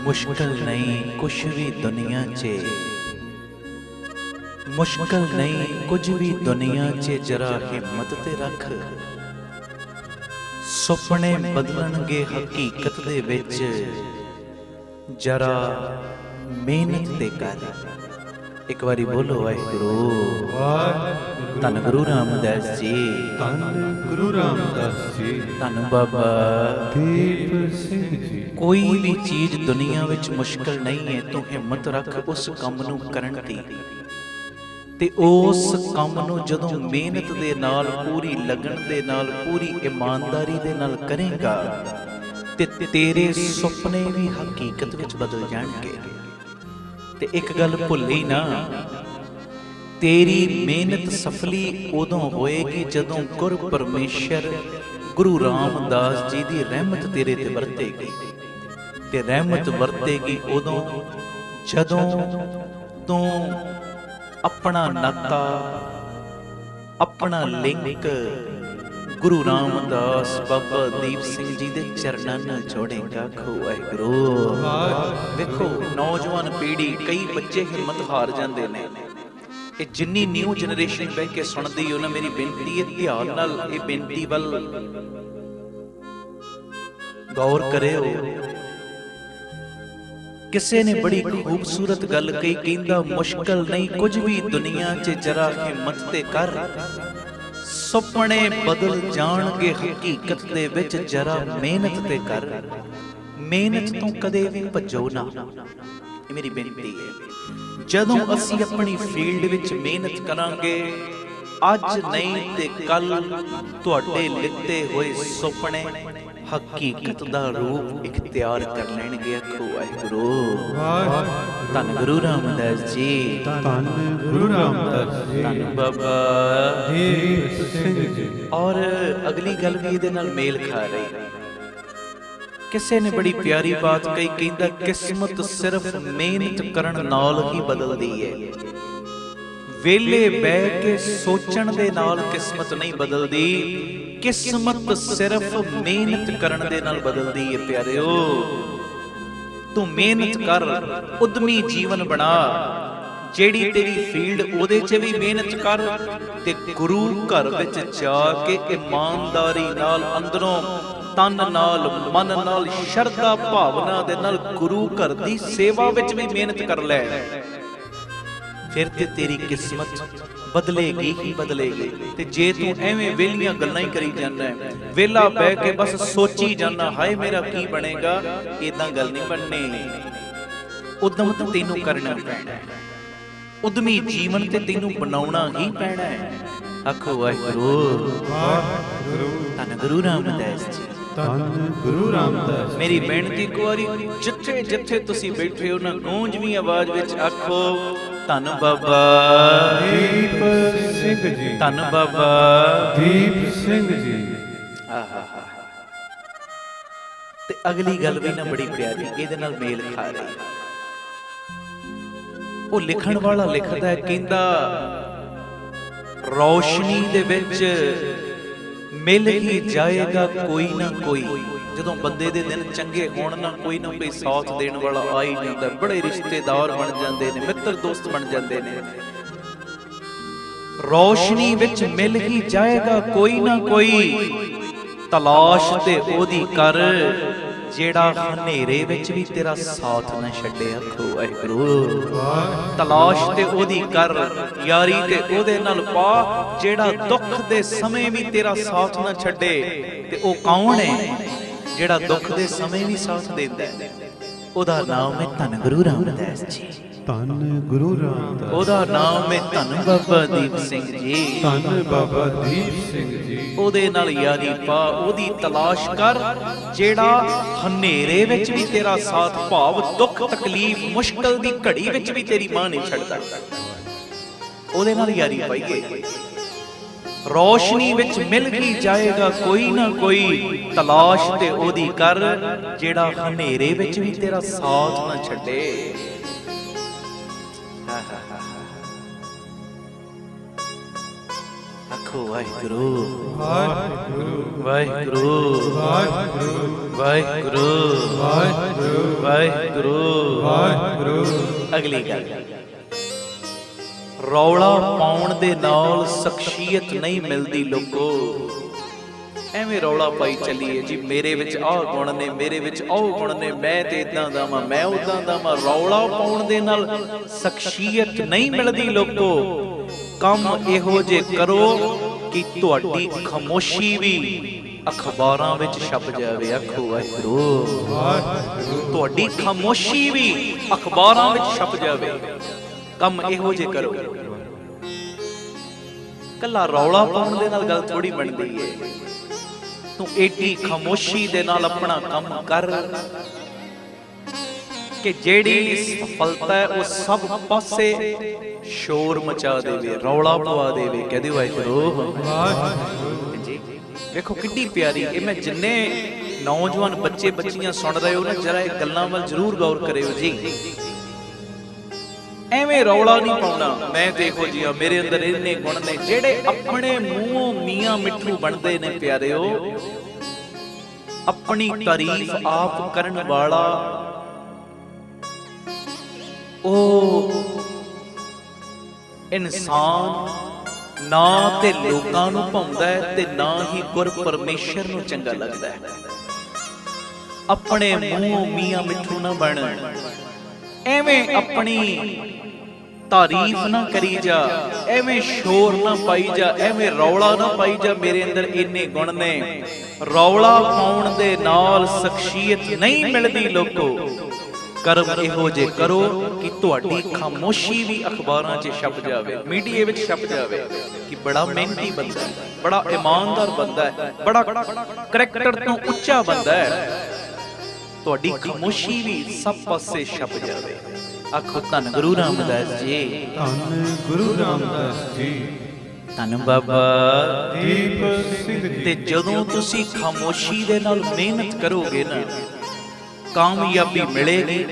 मुश्किल नहीं कुछ भी दुनिया चे, मुश्किल नहीं कुछ भी दुनिया चे, जरा हिम्मत ते रख। सुपने बदलणगे हकीकत दे विच, जरा मेहनत ते कर। एक बारी बोलो वाहिगुरू। धन गुरु रामदास जी, धन गुरु रामदास जी, धन बाबा दीप सिंह जी। कोई भी चीज दुनिया विच मुश्किल नहीं है, तू हिम्मत रख उस काम नूं करन दी। ते उस काम नूं जदों मेहनत दे नाल, पूरी लगन दे नाल, पूरी ईमानदारी दे नाल करेगा ते तेरे सुपने भी हकीकत विच बदल जाणगे। ते एक गल भुल्ली ना, तेरी मेहनत सफली उदों होएगी जदों गुर परमेश्वर गुरु रामदास जी दी रहमत तेरे ते वरतेगी। ते रहमत वरतेगी उदों जदों तू अपना नाता, अपना लिंक गुरु रामदास बाबा दीप सिंह जी दे चरणां नाल जोड़ेगा। खो वाहिगुरू। देखो नौजवान पीढ़ी, कई बच्चे हिम्मत हार जाते हैं। ये जिन्नी न्यू जनरेशन बह के सुनती हो ना, मेरी बेनती है ध्यान नाल ये बेनती वल गौर करियो। किसी ने बड़ी खूबसूरत गल कही, कहंदा मुश्किल नहीं कुछ भी दुनिया च, जरा हिम्मत ते कर। सुपने बदल जाणगे हकीकत दे विच, जरा मेहनत ते कर। मेहनत तो कदे भी भजो ना, ये मेरी बेनती है। जदों असी अपनी फील्ड विच मेहनत करांगे, अज नहीं ते कल तुहाडे लिते होए सुपने हकीकत दा रूप इख्तियार कर लैणगे। आखो वाहिगुरू। धन गुरु रामदास जी, धन गुरु रामदास जी, धन बाबा दीप सिंह जी। और अगली गल भी इहदे नाल मेल खा रही। किसी ने बड़ी प्यारी बात कही, कहंदा किस्मत सिर्फ मेहनत करन नाल ही बदलदी है। वेले बह के सोचण दे नाल किस्मत नहीं बदलदी, किस्मत सिर्फ मेहनत करन दे नाल बदलदी है। प्यारिओ तू मेहनत कर, उद्यमी जीवन बना। जेड़ी तेरी फील्ड ओदे च भी मेहनत कर, ते गुरु घर विच जाके ईमानदारी नाल, अंदरों तन नाल, मन नाल, शरधा भावना दे नाल गुरु घर दी सेवा विच भी मेहनत कर लै। फिर ते तेरी किस्मत बदलेगी ही बदलेगी। ते जे तू एवें वेलियां गल्लां ही करी जाना है, वेला बह के बस सोची जाना हाय मेरा की बनेगा, इदां गल नहीं बननी। उद्यम तो तैनूं करना पैना है, उद्यमी जीवन ते तैनूं बनाउणा ही पैना है। आखो वाहिगुरू। धन गुरु रामदास जी, धन गुरु रामदास। मेरी बेनती एक वारी जिथे जिथे तुसी बैठे हो ना, गूंजवी आवाज विच आखो धन बाबा दीप सिंह जी, धन बाबा दीप सिंह जी। ते अगली गल भी ना बड़ी प्यारी, इहदे नाल मेल खा रही। वो लिखण वाला लिखदा है, कहंदा रोशनी दे विच मिल ही जाएगा कोई ना कोई। जदों बंदे दे दिन चंगे होण ना, कोई साथ देण वाला आ ही जांदा। बड़े रिश्तेदार बन जांदे ने, मित्र दोस्त बन जांदे ने। रोशनी विच मिल ही जाएगा कोई ना कोई, तलाश ते ओदी कर, जेड़ा हनेरे विच भी तेरा साथ न छड्डे। आखो वाहिगुरू। तलाश ते ओदी कर, यारी ते ओदे नाल पा, जेड़ा दुख दे समय भी तेरा साथ न छड्डे। ते ओ कौन है जेड़ा दुख दे समय भी साथ देंदा है? ओदा नाम है धन गुरु रामदास जी। धन गुरु रामदास। ओदा नाम है धन बाबा दीप सिंह जी। धन बाबा दीप सिंह जी। ओदे नाल यारी पा, ओदी तलाश कर, जेड़ा हनेरे विच भी तेरा साथ, भाव दुख तकलीफ मुश्किल दी घड़ी विच भी तेरी मां नहीं छड्डदा। ओदे नाल यारी पाईए। रोशनी विच मिल ही जाएगा कोई ना कोई, तलाश ते ओदी कर, जेड़ा हनेरे विच भी तेरा साथ ना छड्डे। आखो वाहिगुरू ਵਾਹਿਗੁਰੂ वाहिगुरू ਵਾਹਿਗੁਰੂ वाहिगुरू ਵਾਹਿਗੁਰੂ वाहिगुरू। ਵਾਹਿਗੁਰੂ। अगली गल, रौला पाउण दे नाल शख्सियत नहीं मिलती लोगो। ਐਵੇਂ ਰੌਲਾ ਪਾਈ ਚੱਲੀਏ ਜੀ, ਮੇਰੇ ਵਿੱਚ ਆਹ ਗੁਣ ਨੇ, ਮੇਰੇ ਵਿੱਚ ਉਹ ਗੁਣ ਨੇ, ਮੈਂ ਤੇ ਇਦਾਂ ਦਾ ਵਾਂ, ਮੈਂ ਉਦਾਂ ਦਾ ਵਾਂ। ਰੌਲਾ ਪਾਉਣ ਦੇ ਨਾਲ ਸ਼ਖਸੀਅਤ ਨਹੀਂ ਮਿਲਦੀ ਲੋਕੋ। ਕੰਮ ਇਹੋ ਜੇ ਕਰੋ ਕਿ ਤੁਹਾਡੀ ਖਾਮੋਸ਼ੀ ਵੀ ਅਖਬਾਰਾਂ ਵਿੱਚ ਛਪ ਜਾਵੇ। ਆਖੋ ਵਾਹਿਗੁਰੂ ਵਾਹਿਗੁਰੂ। ਤੁਹਾਡੀ ਖਾਮੋਸ਼ੀ ਵੀ ਅਖਬਾਰਾਂ ਵਿੱਚ ਛਪ ਜਾਵੇ। ਕੰਮ ਇਹੋ ਜੇ ਕਰੋ। ਕੱਲਾ ਰੌਲਾ ਪਾਉਣ ਦੇ ਨਾਲ ਗੱਲ ਥੋੜੀ ਬਣਦੀ ਏ। ਤੂੰ ਏਡੀ ਖਾਮੋਸ਼ੀ ਦੇ ਨਾਲ ਆਪਣਾ ਕੰਮ ਕਰ ਕਿ ਜਿਹੜੀ ਸਫਲਤਾ ਹੈ ਉਹ ਸਭ ਪਾਸੇ ਸ਼ੋਰ ਮਚਾ ਦੇਵੇ, ਰੌਲਾ ਪਵਾ ਦੇਵੇ। ਕਹਦੇ ਵਾਹਿਗੁਰੂ ਜੀ। ਵੇਖੋ ਕਿੰਨੀ ਪਿਆਰੀ ਇਹ। ਮੈਂ ਜਿੰਨੇ ਨੌਜਵਾਨ ਬੱਚੇ ਬੱਚੀਆਂ ਸੁਣ ਰਹੇ ਹੋ ਨਾ, ਜਰਾ ਇਹ ਗੱਲਾਂ ਵੱਲ ਜ਼ਰੂਰ ਗੌਰ ਕਰਿਓ ਜੀ। ਐਵੇਂ ਰੌਲਾ ਨਹੀਂ ਪਾਉਣਾ, ਮੈਂ ਦੇਖੋ ਜੀ ਮੇਰੇ ਅੰਦਰ ਇੰਨੇ ਗੁਣ ਨੇ। ਜਿਹੜੇ ਆਪਣੇ ਮੂੰਹੋਂ ਮੀਆਂ ਮਿੱਠੂ ਬਣਦੇ ਨੇ ਪਿਆਰਿਓ, ਆਪਣੀ ਤਾਰੀਫ ਆਪ ਕਰਨ ਵਾਲਾ ਉਹ ਇਨਸਾਨ ਨਾ ਤੇ ਲੋਕਾਂ ਨੂੰ ਭਾਉਂਦਾ ਹੈ ਤੇ ਨਾ ਹੀ ਗੁਰ ਪਰਮੇਸ਼ਰ ਨੂੰ ਚੰਗਾ ਲੱਗਦਾ ਹੈ। ਆਪਣੇ ਮੂੰਹੋਂ ਮੀਆਂ ਮਿੱਠੂ ਨਾ ਬਣ, ਐਵੇਂ ਆਪਣੀ ਤਾਰੀਫ ਨਾ ਕਰੀ ਜਾ, ਐਵੇਂ ਸ਼ੋਰ ਨਾ ਪਾਈ ਜਾ, ਐਵੇਂ ਰੌਲਾ ਨਾ ਪਾਈ ਜਾ। ਮੇਰੇ ਅੰਦਰ ਇੰਨੇ ਗੁਣ ਨੇ। ਰੌਲਾ ਪਾਉਣ ਦੇ ਨਾਲ ਸ਼ਖਸੀਅਤ ਨਹੀਂ ਮਿਲਦੀ ਲੋਕੋ। ਕਰਮ ਇਹੋ ਜੇ ਕਰੋ ਕਿ ਤੁਹਾਡੀ ਖਾਮੋਸ਼ੀ ਵੀ ਅਖਬਾਰਾਂ 'ਚ ਛਪ ਜਾਵੇ, ਮੀਡੀਆ ਵਿੱਚ ਛਪ ਜਾਵੇ ਕਿ ਬੜਾ ਮਿਹਨਤੀ ਬੰਦਾ ਹੈ, ਬੜਾ ਇਮਾਨਦਾਰ ਬੰਦਾ ਹੈ, ਬੜਾ ਕਰੈਕਟਰ ਤੋਂ ਉੱਚਾ ਬੰਦਾ ਹੈ। ਤੁਹਾਡੀ ਖਾਮੋਸ਼ੀ ਵੀ ਸਭ ਪਾਸੇ ਛਪ ਜਾਵੇ। ਆਖੋ ਧੰਨ ਗੁਰੂ ਰਾਮਦਾਸ ਜੀ, ਧੰਨ ਗੁਰੂ ਰਾਮਦਾਸ ਜੀ, ਧੰਨ ਬਾਬਾ ਦੀਪ ਸਿੰਘ ਜੀ। ਤੇ ਜਦੋਂ ਤੁਸੀਂ ਖਾਮੋਸ਼ੀ ਦੇ ਨਾਲ ਮਿਹਨਤ ਕਰੋਗੇ ਨਾ, ਕਾਮਯਾਬੀ ਮਿਲੇਗੀ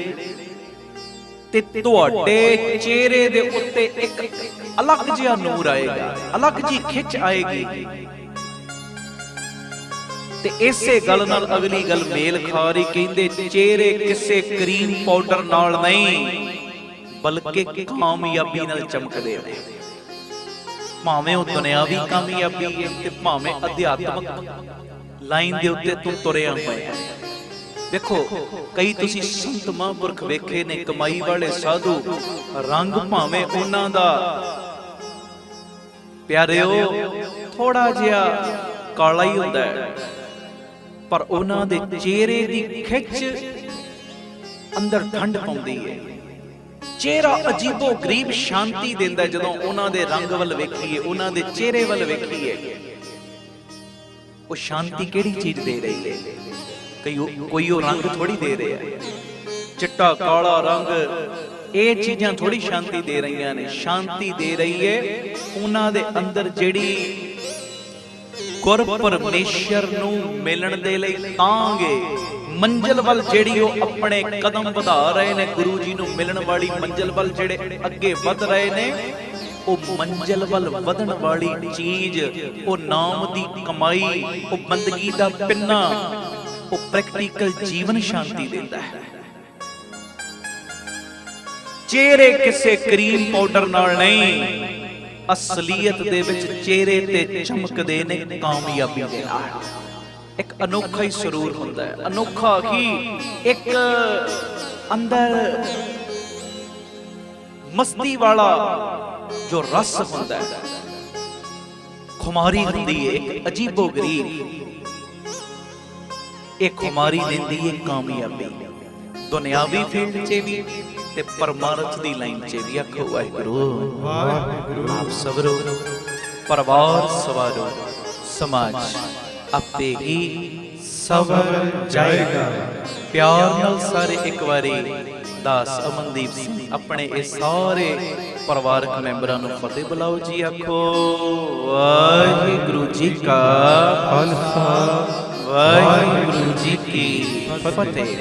ਤੇ ਤੁਹਾਡੇ ਚਿਹਰੇ ਦੇ ਉੱਤੇ ਇੱਕ ਅਲੱਗ ਜਿਹਾ ਨੂਰ ਆਏਗਾ, ਅਲੱਗ ਜੀ ਖਿੱਚ ਆਏਗੀ। ਤੇ ਇਸੇ ਗੱਲ ਨਾਲ ਅਗਲੀ ਗੱਲ ਮੇਲ ਖਾ ਰਹੀ। ਕਹਿੰਦੇ ਚਿਹਰੇ ਕਿਸੇ ਕਰੀਮ ਪਾਊਡਰ ਨਾਲ ਨਹੀਂ ਬਲਕਿ ਕਾਮਯਾਬੀ ਨਾਲ ਚਮਕਦੇ ਨੇ। ਭਾਵੇਂ ਉਹ ਦੁਨਿਆਵੀ ਕਾਮਯਾਬੀ ਹੈ ਤੇ ਭਾਵੇਂ ਅਧਿਆਤਮਕ ਲਾਈਨ ਦੇ ਉੱਤੇ ਤੂੰ ਤੁਰਿਆ ਹੋਇਆ। ਦੇਖੋ ਕਈ ਤੁਸੀਂ ਸੰਤ ਮਹਾਂਪੁਰਖ ਵੇਖੇ ਨੇ, ਕਮਾਈ ਵਾਲੇ ਸਾਧੂ, ਰੰਗ ਭਾਵੇਂ ਉਹਨਾਂ ਦਾ ਪਿਆਰਿਓ ਥੋੜਾ ਜਿਹਾ ਕਾਲਾ ਹੀ ਹੁੰਦਾ ਹੈ, ਪਰ ਉਹਨਾਂ ਦੇ ਚਿਹਰੇ ਦੀ ਖਿੱਚ ਅੰਦਰ ਠੰਡ ਪਾਉਂਦੀ ਹੈ। ਚਿਹਰਾ ਅਜੀਬੋ ਗਰੀਬ ਸ਼ਾਂਤੀ ਦਿੰਦਾ ਜਦੋਂ ਉਹਨਾਂ ਦੇ ਰੰਗ ਵੱਲ ਵੇਖੀਏ, ਉਹਨਾਂ ਦੇ ਚਿਹਰੇ ਵੱਲ ਵੇਖੀਏ। ਉਹ ਸ਼ਾਂਤੀ ਕਿਹੜੀ ਚੀਜ਼ ਦੇ ਰਹੀ ਹੈ? ਕੋਈ ਉਹ ਰੰਗ ਥੋੜੀ ਦੇ ਰਿਹਾ। ਚਿੱਟਾ ਕਾਲਾ ਰੰਗ ਇਹ ਚੀਜ਼ਾਂ ਥੋੜੀ ਸ਼ਾਂਤੀ ਦੇ ਰਹੀਆਂ ਨੇ। ਸ਼ਾਂਤੀ ਦੇ ਰਹੀ ਹੈ ਉਹਨਾਂ ਦੇ ਅੰਦਰ ਜਿਹੜੀ ਗੁਰ ਪਰਮੇਸ਼ਰ ਨੂੰ ਮਿਲਣ ਦੇ ਲਈ ਤਾਂਗੇ ਮੰਜ਼ਿਲ ਵੱਲ ਜਿਹੜੀ ਉਹ ਆਪਣੇ ਕਦਮ ਵਧਾ ਰਹੇ ਨੇ, ਗੁਰੂ ਜੀ ਨੂੰ ਮਿਲਣ ਵਾਲੀ ਮੰਜ਼ਿਲ ਵੱਲ ਜਿਹੜੇ ਅੱਗੇ ਵਧ ਰਹੇ ਨੇ, ਉਹ ਮੰਜ਼ਿਲ ਵੱਲ ਵਧਣ ਵਾਲੀ ਚੀਜ਼, ਉਹ ਨਾਮ ਦੀ ਕਮਾਈ, ਉਹ ਬੰਦਗੀ ਦਾ ਪਿੰਨਾ, ਉਹ ਪ੍ਰੈਕਟੀਕਲ ਜੀਵਨ ਸ਼ਾਂਤੀ ਦਿੰਦਾ ਹੈ। ਚਿਹਰੇ ਕਿਸੇ ਕਰੀਮ ਪਾਊਡਰ ਨਾਲ ਨਹੀਂ, ਅਸਲੀਅਤ ਦੇ ਵਿੱਚ ਚਿਹਰੇ ਤੇ ਚਮਕਦੇ ਨੇ ਕਾਮਯਾਬੀ ਦੇ ਨਾਲ। ਇੱਕ ਅਨੋਖਾ ਹੀ ਸਰੂਰ ਹੁੰਦਾ ਹੈ, ਅਨੋਖਾ ਹੀ ਇੱਕ ਅੰਦਰ ਮਸਤੀ ਵਾਲਾ ਜੋ ਰਸ ਹੁੰਦਾ ਹੈ, ਖੁਮਾਰੀ ਹੁੰਦੀ ਹੈ ਇੱਕ ਅਜੀਬੋ ਗਰੀਬ। ਇਹ ਖੁਮਾਰੀ ਦਿੰਦੀ ਹੈ ਕਾਮਯਾਬੀ, ਦੁਨਿਆਵੀ ਫੀਲਡ 'ਚ ਵੀ ਤੇ ਪਰਮਾਰਥ ਦੀ ਲਾਈਨ 'ਚ ਵੀ। ਆਖੋ ਵਾਹਿਗੁਰੂ ਵਾਹਿਗੁਰੂ। ਆਪ ਸਬਰੋ, ਪਰਿਵਾਰ ਸਵਾਰੋ, ਸਮਾਜ ਆਪੇ ਹੀ ਸਵਰ ਜਾਏਗਾ। ਪਿਆਰ ਨਾਲ ਸਾਰੇ ਇੱਕ ਵਾਰੀ ਦਾਸ ਅਮਨਦੀਪ ਸਿੰਘ ਆਪਣੇ ਇਹ ਸਾਰੇ ਪਰਿਵਾਰਕ ਮੈਂਬਰਾਂ ਨੂੰ ਫਤਿਹ ਬੁਲਾਓ ਜੀ। ਆਖੋ ਵਾਹਿਗੁਰੂ ਜੀ ਕਾ ਖਾਲਸਾ, ਵਾਹਿਗੁਰੂ ਜੀ ਕੀ ਫਤਿਹ।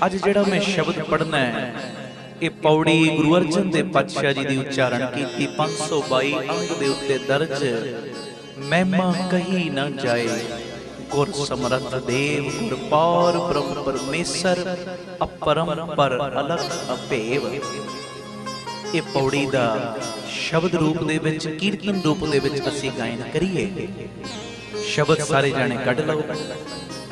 ਅੱਜ ਜਿਹੜਾ ਮੈਂ ਸ਼ਬਦ ਪੜ੍ਹਨਾ ਹੈ, ਇਹ ਪੌੜੀ ਗੁਰੂ ਅਰਜਨ ਦੇਵ ਪਾਤਸ਼ਾਹ ਜੀ ਦੀ ਉਚਾਰਨ ਕੀਤੀ 522 ਅੰਗ ਦੇ ਉੱਤੇ ਦਰਜ। महिमा कही न जाए। गुर समरथ देव गुर पार ब्रह्म परमेसर अपरंपर अलख अभेव। ये पौड़ी दा शब्द रूप दे विच कीर्तन रूप दे विच असीं गायन करिए। शब्द सारे जाने कढ लओ,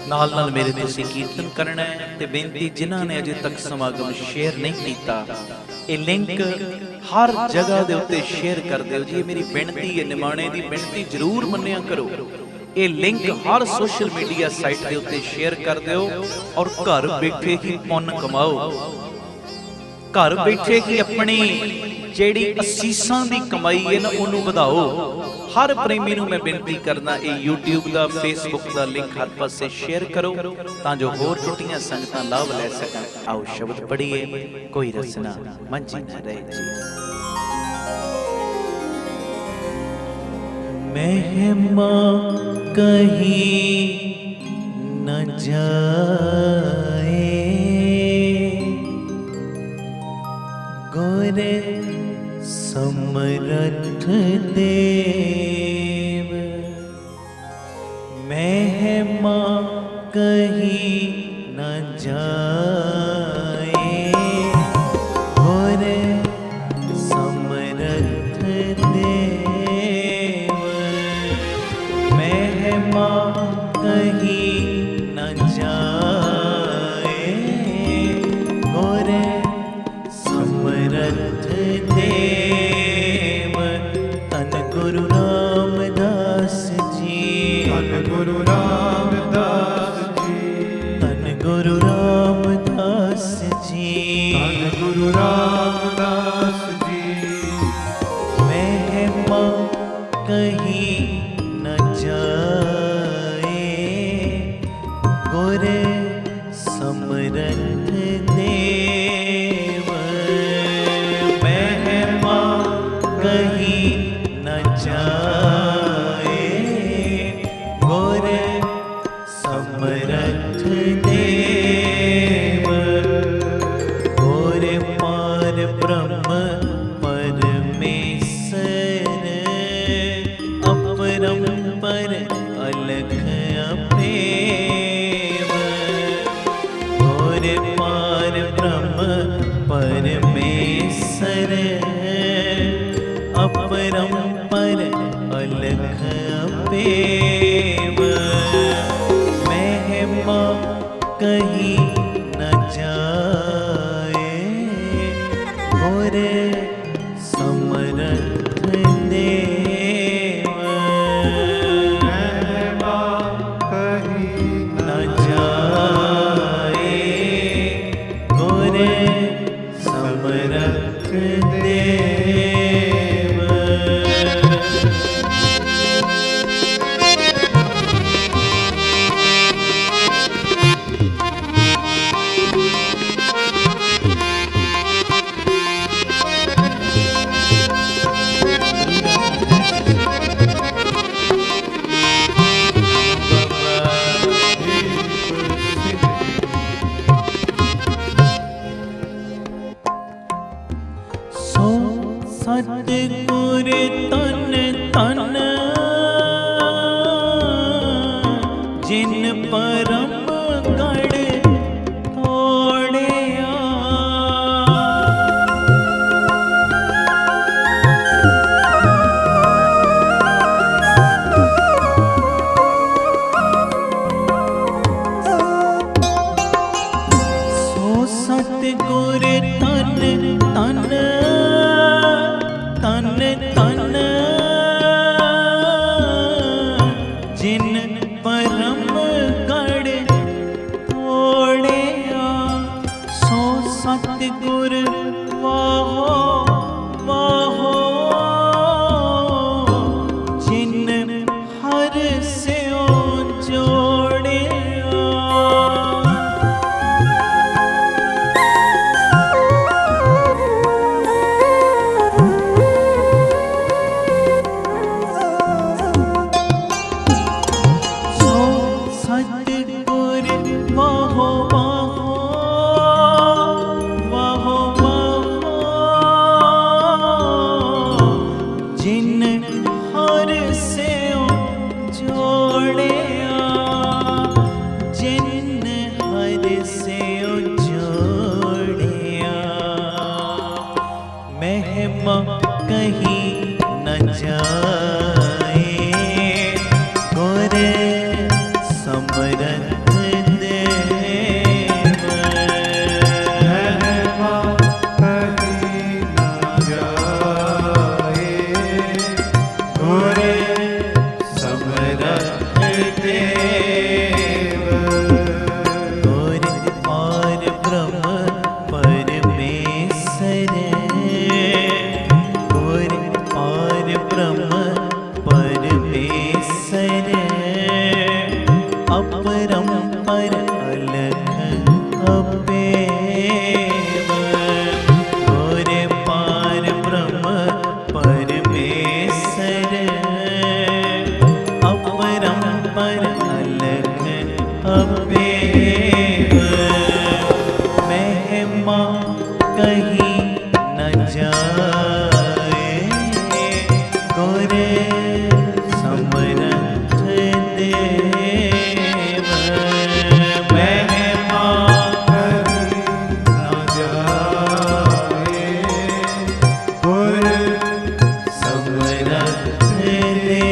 नाल नाल मेरे तुसीं कीर्तन करना है। ते बेनती जिन्हां ने अजे तक समागम शेयर नहीं कीता, ये लिंक हर जगह दे उत्ते शेयर कर दिओ जी। मेरी बेनती है, निमाणे दी बेनती जरूर मन्निया करो। ये लिंक हर सोशल मीडिया साइट के उत्ते शेयर कर दिओ और घर बैठे ही पुण्य कमाओ। घर बैठे ही अपनी जेड़ी असीसां दी कमाई है ना उन्होंने बढ़ाओ। हर प्रेमी नूं मैं बेनती करना, ये यूट्यूब दा फेसबुक दा लिंक हर पासे शेयर करो तां जो होर टुटियां संगतां लाभ लै सकन। आओ शब्द पढ़िए, कोई रसना मंझी न रहे जी। महिमा कहीं न जाए, गुर समरथ देव। महिमा कहीं न जाए, गुर समरथ देव। महिमा कहीं न जाए, गुर समरथ देव। तन गुरु रामदास जी, धन गुरु रामदास जी, तन गुरु रामदास जी, धन गुरु रामदास जी। महिमा कहीं न जाए, गुर समरथ देव। महिमा कहीं न जाए, गुर समरथ देव। गुर पार ब्रह्म परमेसर अपरंपर अलख अभेव। गुर पार ब्रह्म परमेसर अपरंपर अलख अभेव। महिमा कहीं न जाए, गुर समरथ देव। महिमा कहीं न जाए, गुर समरथ देव। सो सतगुर तन तन, जिन परम गढ़ तोड़िया। सो सतगुर तन तन, तन तन, जिन परम गढ़ तोड़िया। सो सतगुर वाहो वाहो, जिन हर स्यो जोड़िया। सतगुर वाहो वाहो, वाहो महिमा कहीं न जाए, गुर समर्थ देव। महिमा कहीं न जाए, गुर समर्थ देव।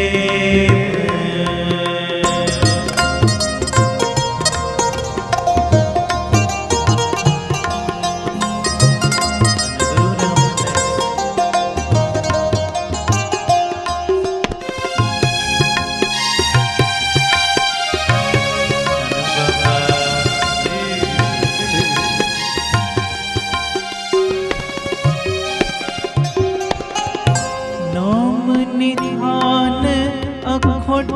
नाम निधान अखोट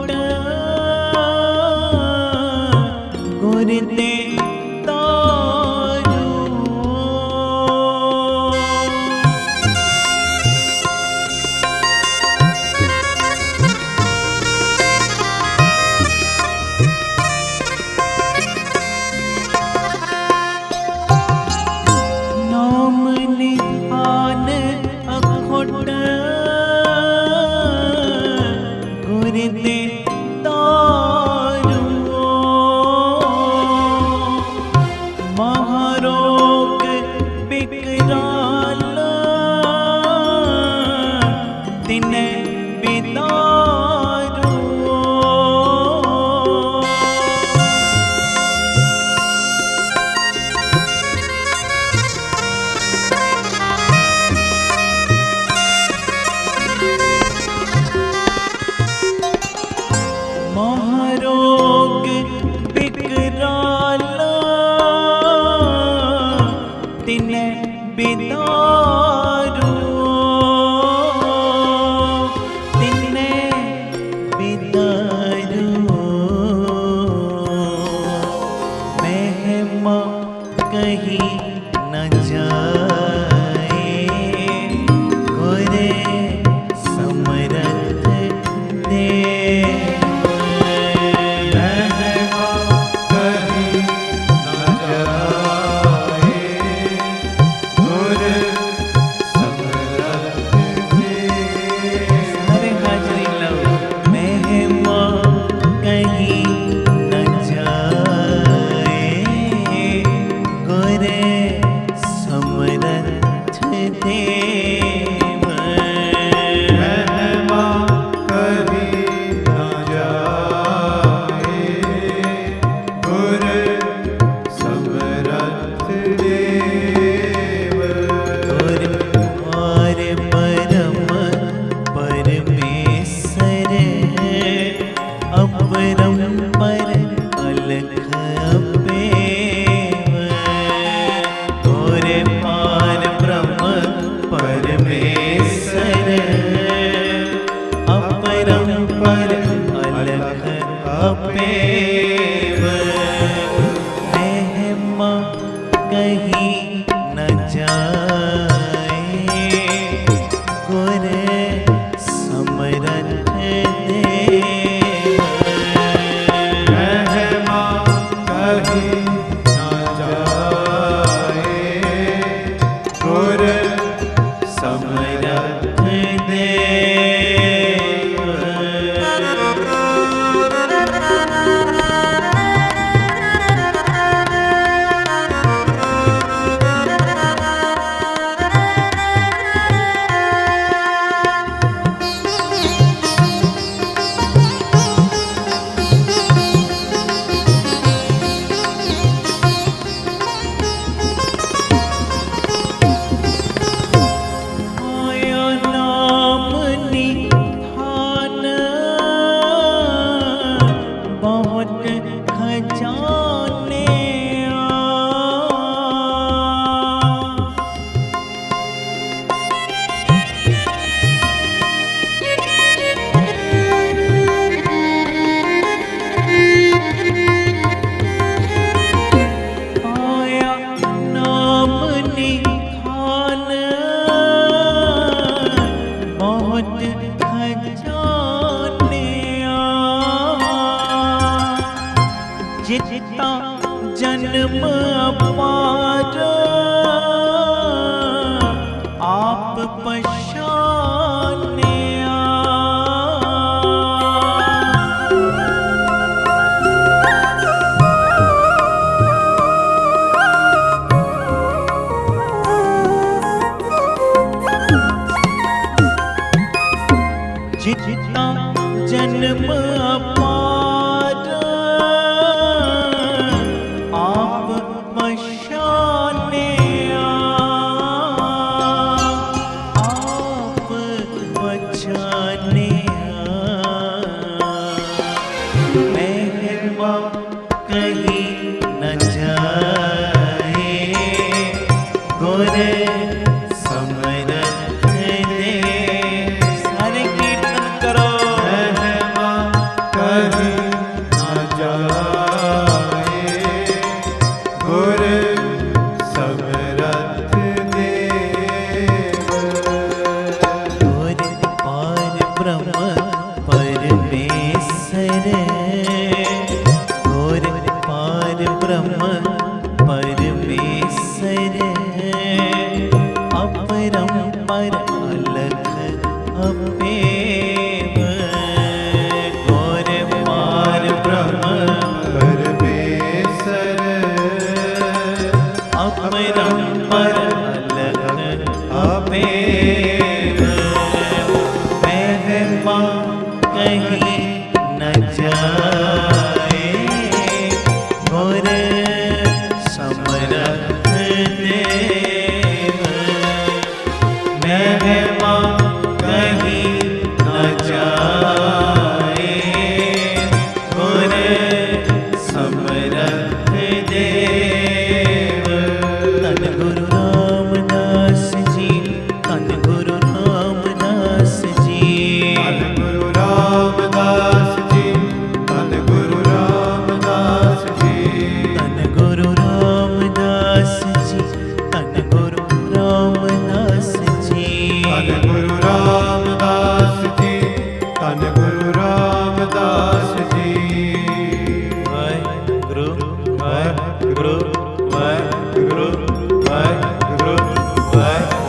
गुर दे तारू। नाम निधान अखोट गुर दे तारू। महारोग बिकराला तिने बिदारू। महारोग बिकराला तिने बिदारू। तिने बिदारू। महिमा कहीं न जाए, गुर समर्थ देव। अरे हाजरी लो। महिमा कहीं न जाए, गुर समर्थ देव। महिमा कहीं न जाए, गुर समर्थ देव। गुर और परम परमेश्वर, अपरंपर अलख अपेव। गुर पार ब्रह्म परमेश्वर, अपरंपर अलख अपेव। महिमा कहीं न जाए, गुर समर्थ देव। महिमा कहीं न जाए, गुर समर्थ देव। अपरंपर अलग अपेव, महिमा कहीं न जाए, गुर समरथ देव। महिमा कहीं न जाए, गुर समरथ देव। धन गुरु रामदास जी, धन गुरु रामदास जी, ਧੰਨ ਗੁਰੂ ਰਾਮਦਾਸ ਜੀ, ਧੰਨ ਗੁਰੂ ਰਾਮਦਾਸ ਜੀ, ਧਨ ਗੁਰੂ ਰਾਮਦਾਸ ਜੀ, ਧਨ ਗੁਰੂ ਰਾਮਦਾਸ ਜੀ। ਧੰਨ ਗੁਰੂ ਰਾਮਦਾਸ ਜੀ, ਧੰਨ ਗੁਰੂ ਰਾਮਦਾਸ ਜੀ। ਵਾਹਿਗੁਰੂ ਵਾਹਿਗੁਰੂ ਵਾਹਿਗੁਰੂ ਵਾਹਿਗੁਰੂ ਵਾਹਿਗੁਰੂ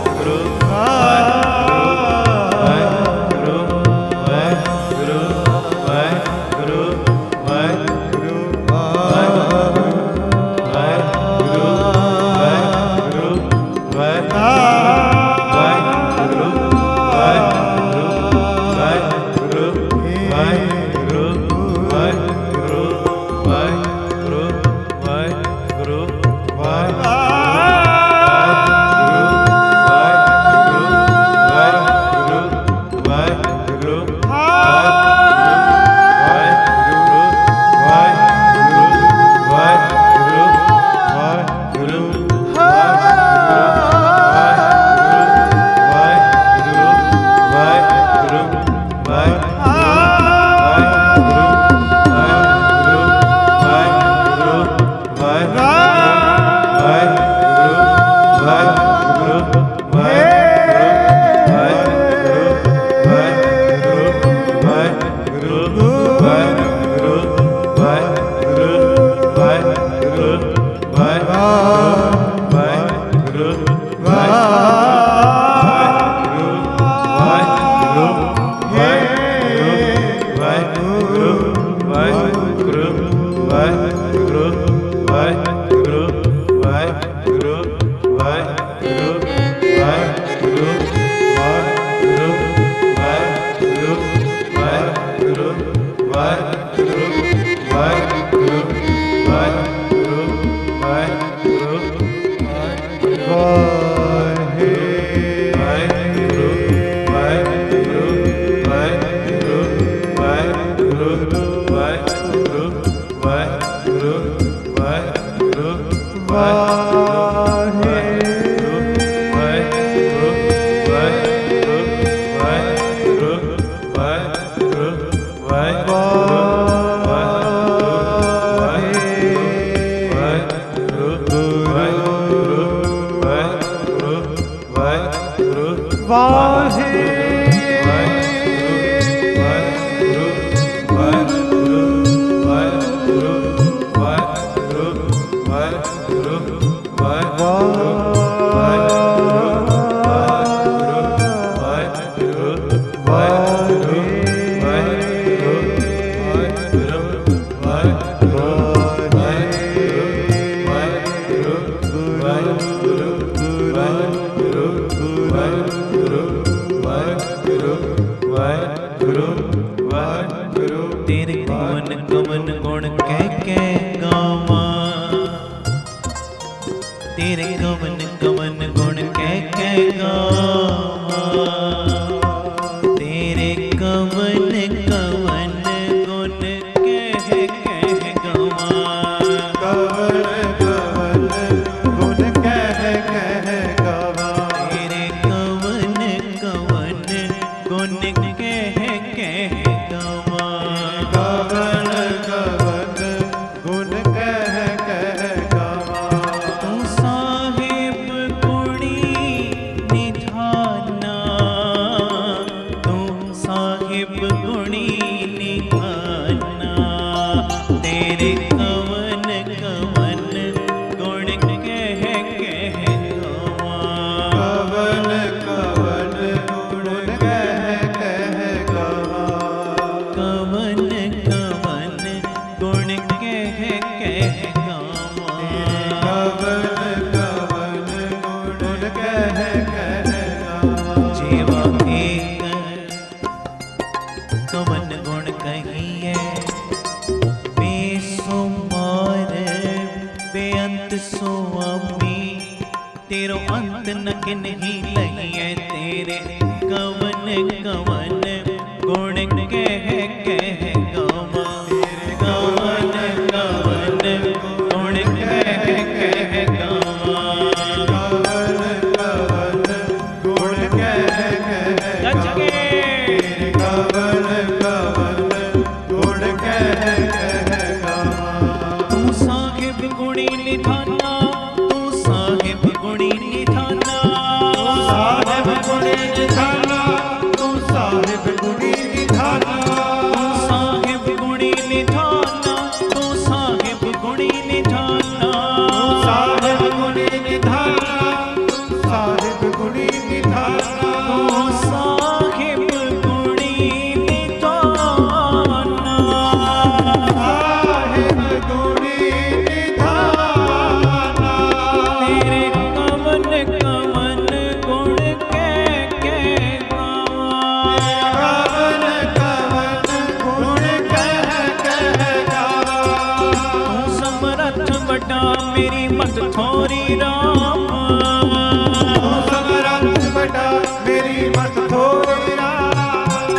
तेरे कवन कवन गुण कह गावा, तेरे कवन कवन गुण कह गावा, तेरे कवन कवन गुण कह गावा, ਕਵਨ ਕਵਨ ਗੁਣ ਕਹਿ ਗਾਵਾ, तेरे कवन कवन गुण कह गावा। ਕਵਨ ਕਵਨ ਗੁਣ ਕਹਿ ਗਾਵਾ। ਤੂੰ ਸਾਹਿਬ ਗੁਣੀ ਨਿਧਾਨਾ, तेरो अंत न किन्ही लहिए तेरे कवन कवन गुण कह कह गावा कवन कवन गुण कह कह गावा कवन गुण कह कह गज के कवन कवन गुण कह कह गावा तू साहिब गुणी निधाना तू साहिब गुणी निधाना साहिब गुणी निधाना तू साहिब गुणी निधाना तू साहिब गुणी निधाना तू साहिब गुणी निधाना साहिब गुणी निधाना साहिब गुणी निधाना तू साहिब गुणी निधाना साहिब गुणी निधाना तेरे कवन कवन गुण कह कह गावा कवन कवन गुण कह कह गावा तू समरथ बड़ा मेरी मत थोरी राम समरथ बड़ा मेरी मत थोरी राम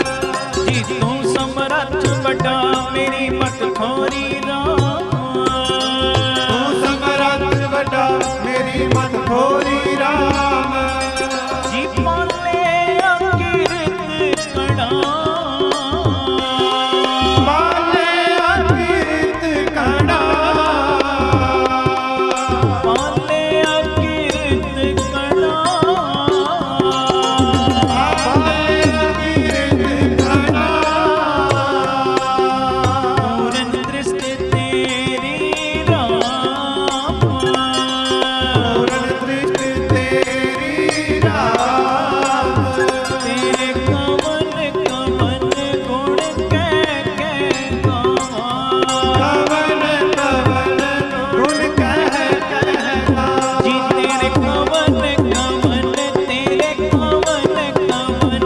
जी तू समरथ बड़ा मेरी मत थोरी राम तू समरथ बड़ा मेरी मत थोरी राम जी पाले अकीरत कड़ा पाले अकीरत कड़ा पाले अकीरत कड़ा पाले अकीरत कड़ा पूरन दृष्टि तेरी राम पूर्ण दृष्टि तेरी राम तेरे कवन कवन गुण कह कह गावा कवन कवन गुण कह कह गावा जी तेरे कवन कवन तेरे कवन कवन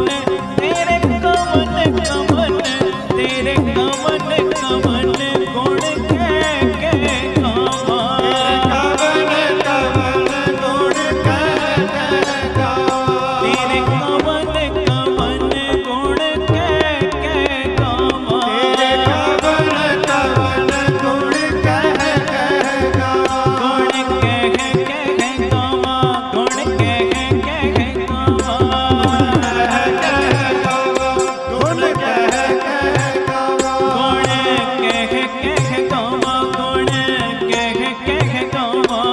तेरे कवन कवन तेरे कवन कवन गुण कह कह गावा कवन कवन गुण कह कह गावा तेरे कवन कवन गुण कह कह गावा तेरे कवन कवन गुण कह कह गावा गुण कह कह गावा गुण कह कह गावा गुण कह कह गावा गुण कह कह गावा गुण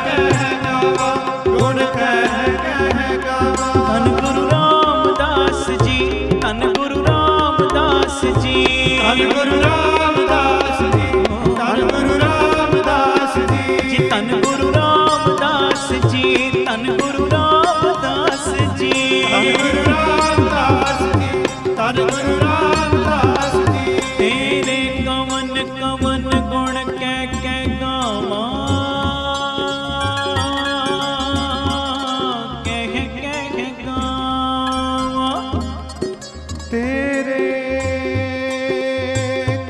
कह कह गावा गुण कह कह गावा धन गुरु रामदास जी धन गुरु रामदास जी धन गुरु रामदास जी धन गुरु रामदास जी जी धन गुरु रामदास जी धन गुरु रामदास जी धन गुरु रामदास जी धन गुरु रामदास जी तेरे कवन कवन गुण कह कह गावा कह कह गावा तेरे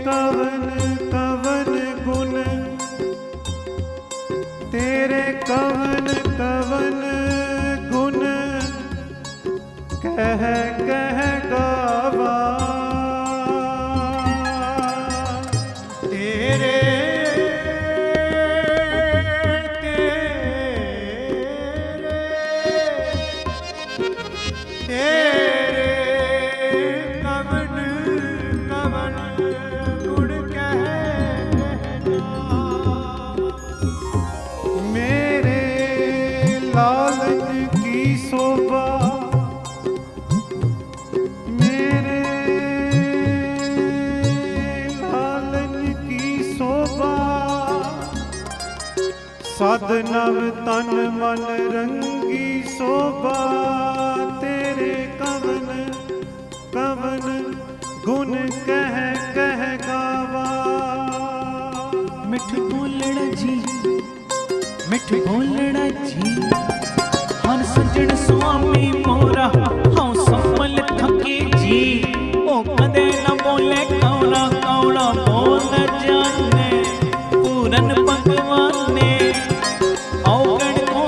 कवन कवन गुण तेरे कवन कवन गुण कह कह गावा तेरे तेरे कवन कवन गुण कह मेरे लालन की शोभा मेरे लालन की शोभा सद नव तन मन रंगी शोभा तेरे कवन कवन गुण कह कह गावा मिठ बोलड़ा जी मिठ बोलड़ा जी हर सजन स्वामी मोरा हाँ सफल थके जी ओ कदे न बोले कौड़ा कौड़ा बोल न जाने पूरन भगवान ने औगण को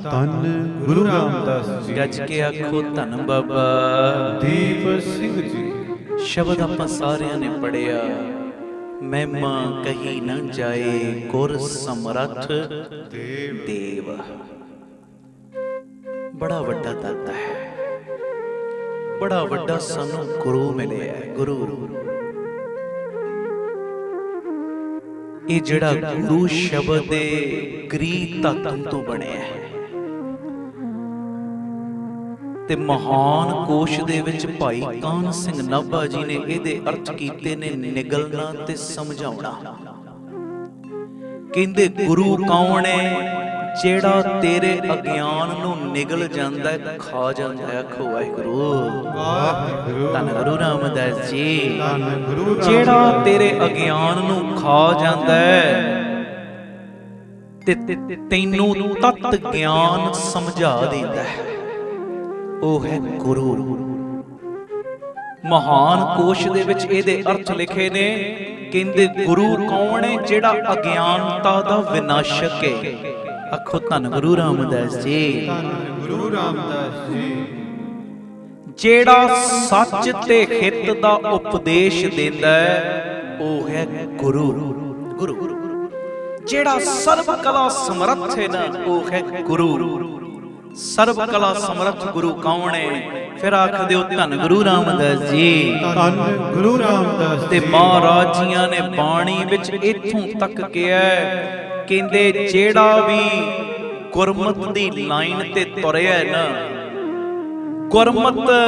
ਧੰਨ ਗੁਰੂ ਰਾਮਦਾਸ ਜੀ। ਗੱਜ ਕੇ ਆਖੋ ਧੰਨ ਬਾਬਾ ਦੀਪ ਸਿੰਘ ਜੀ। ਸ਼ਬਦ ਆਪਾਂ ਸਾਰਿਆਂ ਨੇ ਪੜਿਆ, ਮਹਿਮਾ ਕਹੀ ਨਾ ਜਾਏ ਗੁਰ ਸਮਰੱਥ ਦੇਵ। ਬੜਾ ਵੱਡਾ ਦਾਤਾ ਹੈ, ਬੜਾ ਵੱਡਾ ਸਾਨੂੰ ਗੁਰੂ ਮਿਲਿਆ ਹੈ। ਗੁਰੂ, ਇਹ ਜਿਹੜਾ ਗੁਰੂ ਸ਼ਬਦ ਦੇ ਗ੍ਰੀਕ ਧਾਤੂ ਤੋਂ ਬਣਿਆ ਹੈ ਤੇ ਮਹਾਨ ਕੋਸ਼ ਦੇ ਵਿੱਚ ਭਾਈ ਕਾਹਨ ਸਿੰਘ ਨਾਭਾ ਜੀ ਨੇ ਇਹਦੇ ਅਰਥ ਕੀਤੇ ਨੇ ਨਿਗਲਣਾ ਤੇ ਸਮਝਾਉਣਾ। ਕਹਿੰਦੇ ਗੁਰੂ ਕੌਣ ਹੈ? ਜਿਹੜਾ ਤੇਰੇ ਅਗਿਆਨ ਨੂੰ ਨਿਗਲ ਜਾਂਦਾ ਖਾ ਜਾਂਦਾ। ਆਖੋ ਵਾਹਿਗੁਰੂ ਵਾਹਿਗੁਰੂ। ਧੰਨ ਗੁਰੂ ਰਾਮਦਾਸ ਜੀ। ਧੰਨ ਗੁਰੂ ਰਾਮਦਾਸ। ਜਿਹੜਾ ਤੇਰੇ ਅਗਿਆਨ ਨੂੰ ਖਾ ਜਾਂਦਾ ਤੇ ਤੈਨੂੰ ਤਤ ਗਿਆਨ ਸਮਝਾ ਦਿੰਦਾ ਹੈ, ਉਹ ਹੈ ਗੁਰੂ। ਮਹਾਨ ਕੋਸ਼ ਦੇ ਵਿੱਚ ਇਹਦੇ ਅਰਥ ਲਿਖੇ ਨੇ। ਕਹਿੰਦੇ ਗੁਰੂ ਕੌਣ ਹੈ? ਜਿਹੜਾ ਅਗਿਆਨਤਾ ਦਾ ਵਿਨਾਸ਼ਕ ਹੈ। ਆਖੋ ਧੰਨ ਗੁਰੂ ਰਾਮਦਾਸ ਜੀ। ਧੰਨ ਗੁਰੂ ਰਾਮਦਾਸ ਜੀ। ਜਿਹੜਾ ਸੱਚ ਤੇ ਹਿੱਤ ਦਾ ਉਪਦੇਸ਼ ਦਿੰਦਾ ਹੈ, ਉਹ ਹੈ ਗੁਰੂ। ਗੁਰੂ ਜਿਹੜਾ ਸਰਬ ਕਲਾ ਸਮਰੱਥ ਹੈ ਨਾ, ਉਹ ਹੈ ਗੁਰੂ। ਸਰਬ ਕਲਾ ਸਮਰੱਥ ਗੁਰੂ ਕੌਣ ਹੈ? ਫਿਰ ਆਖ ਦਿਓ ਧੰਨ ਗੁਰੂ ਰਾਮਦਾਸ ਜੀ। ਧੰਨ ਗੁਰੂ ਰਾਮਦਾਸ। ਤੇ ਮਹਾਰਾਜ ਜੀਆਂ ਨੇ ਬਾਣੀ ਵਿੱਚ ਇੱਥੋਂ ਤੱਕ ਕਿਹਾ, ਕਹਿੰਦੇ ਜਿਹੜਾ ਵੀ ਗੁਰਮਤਿ ਦੀ ਲਾਈਨ ਤੇ ਤੁਰਿਆ ਨਾ, ਗੁਰਮਤਿ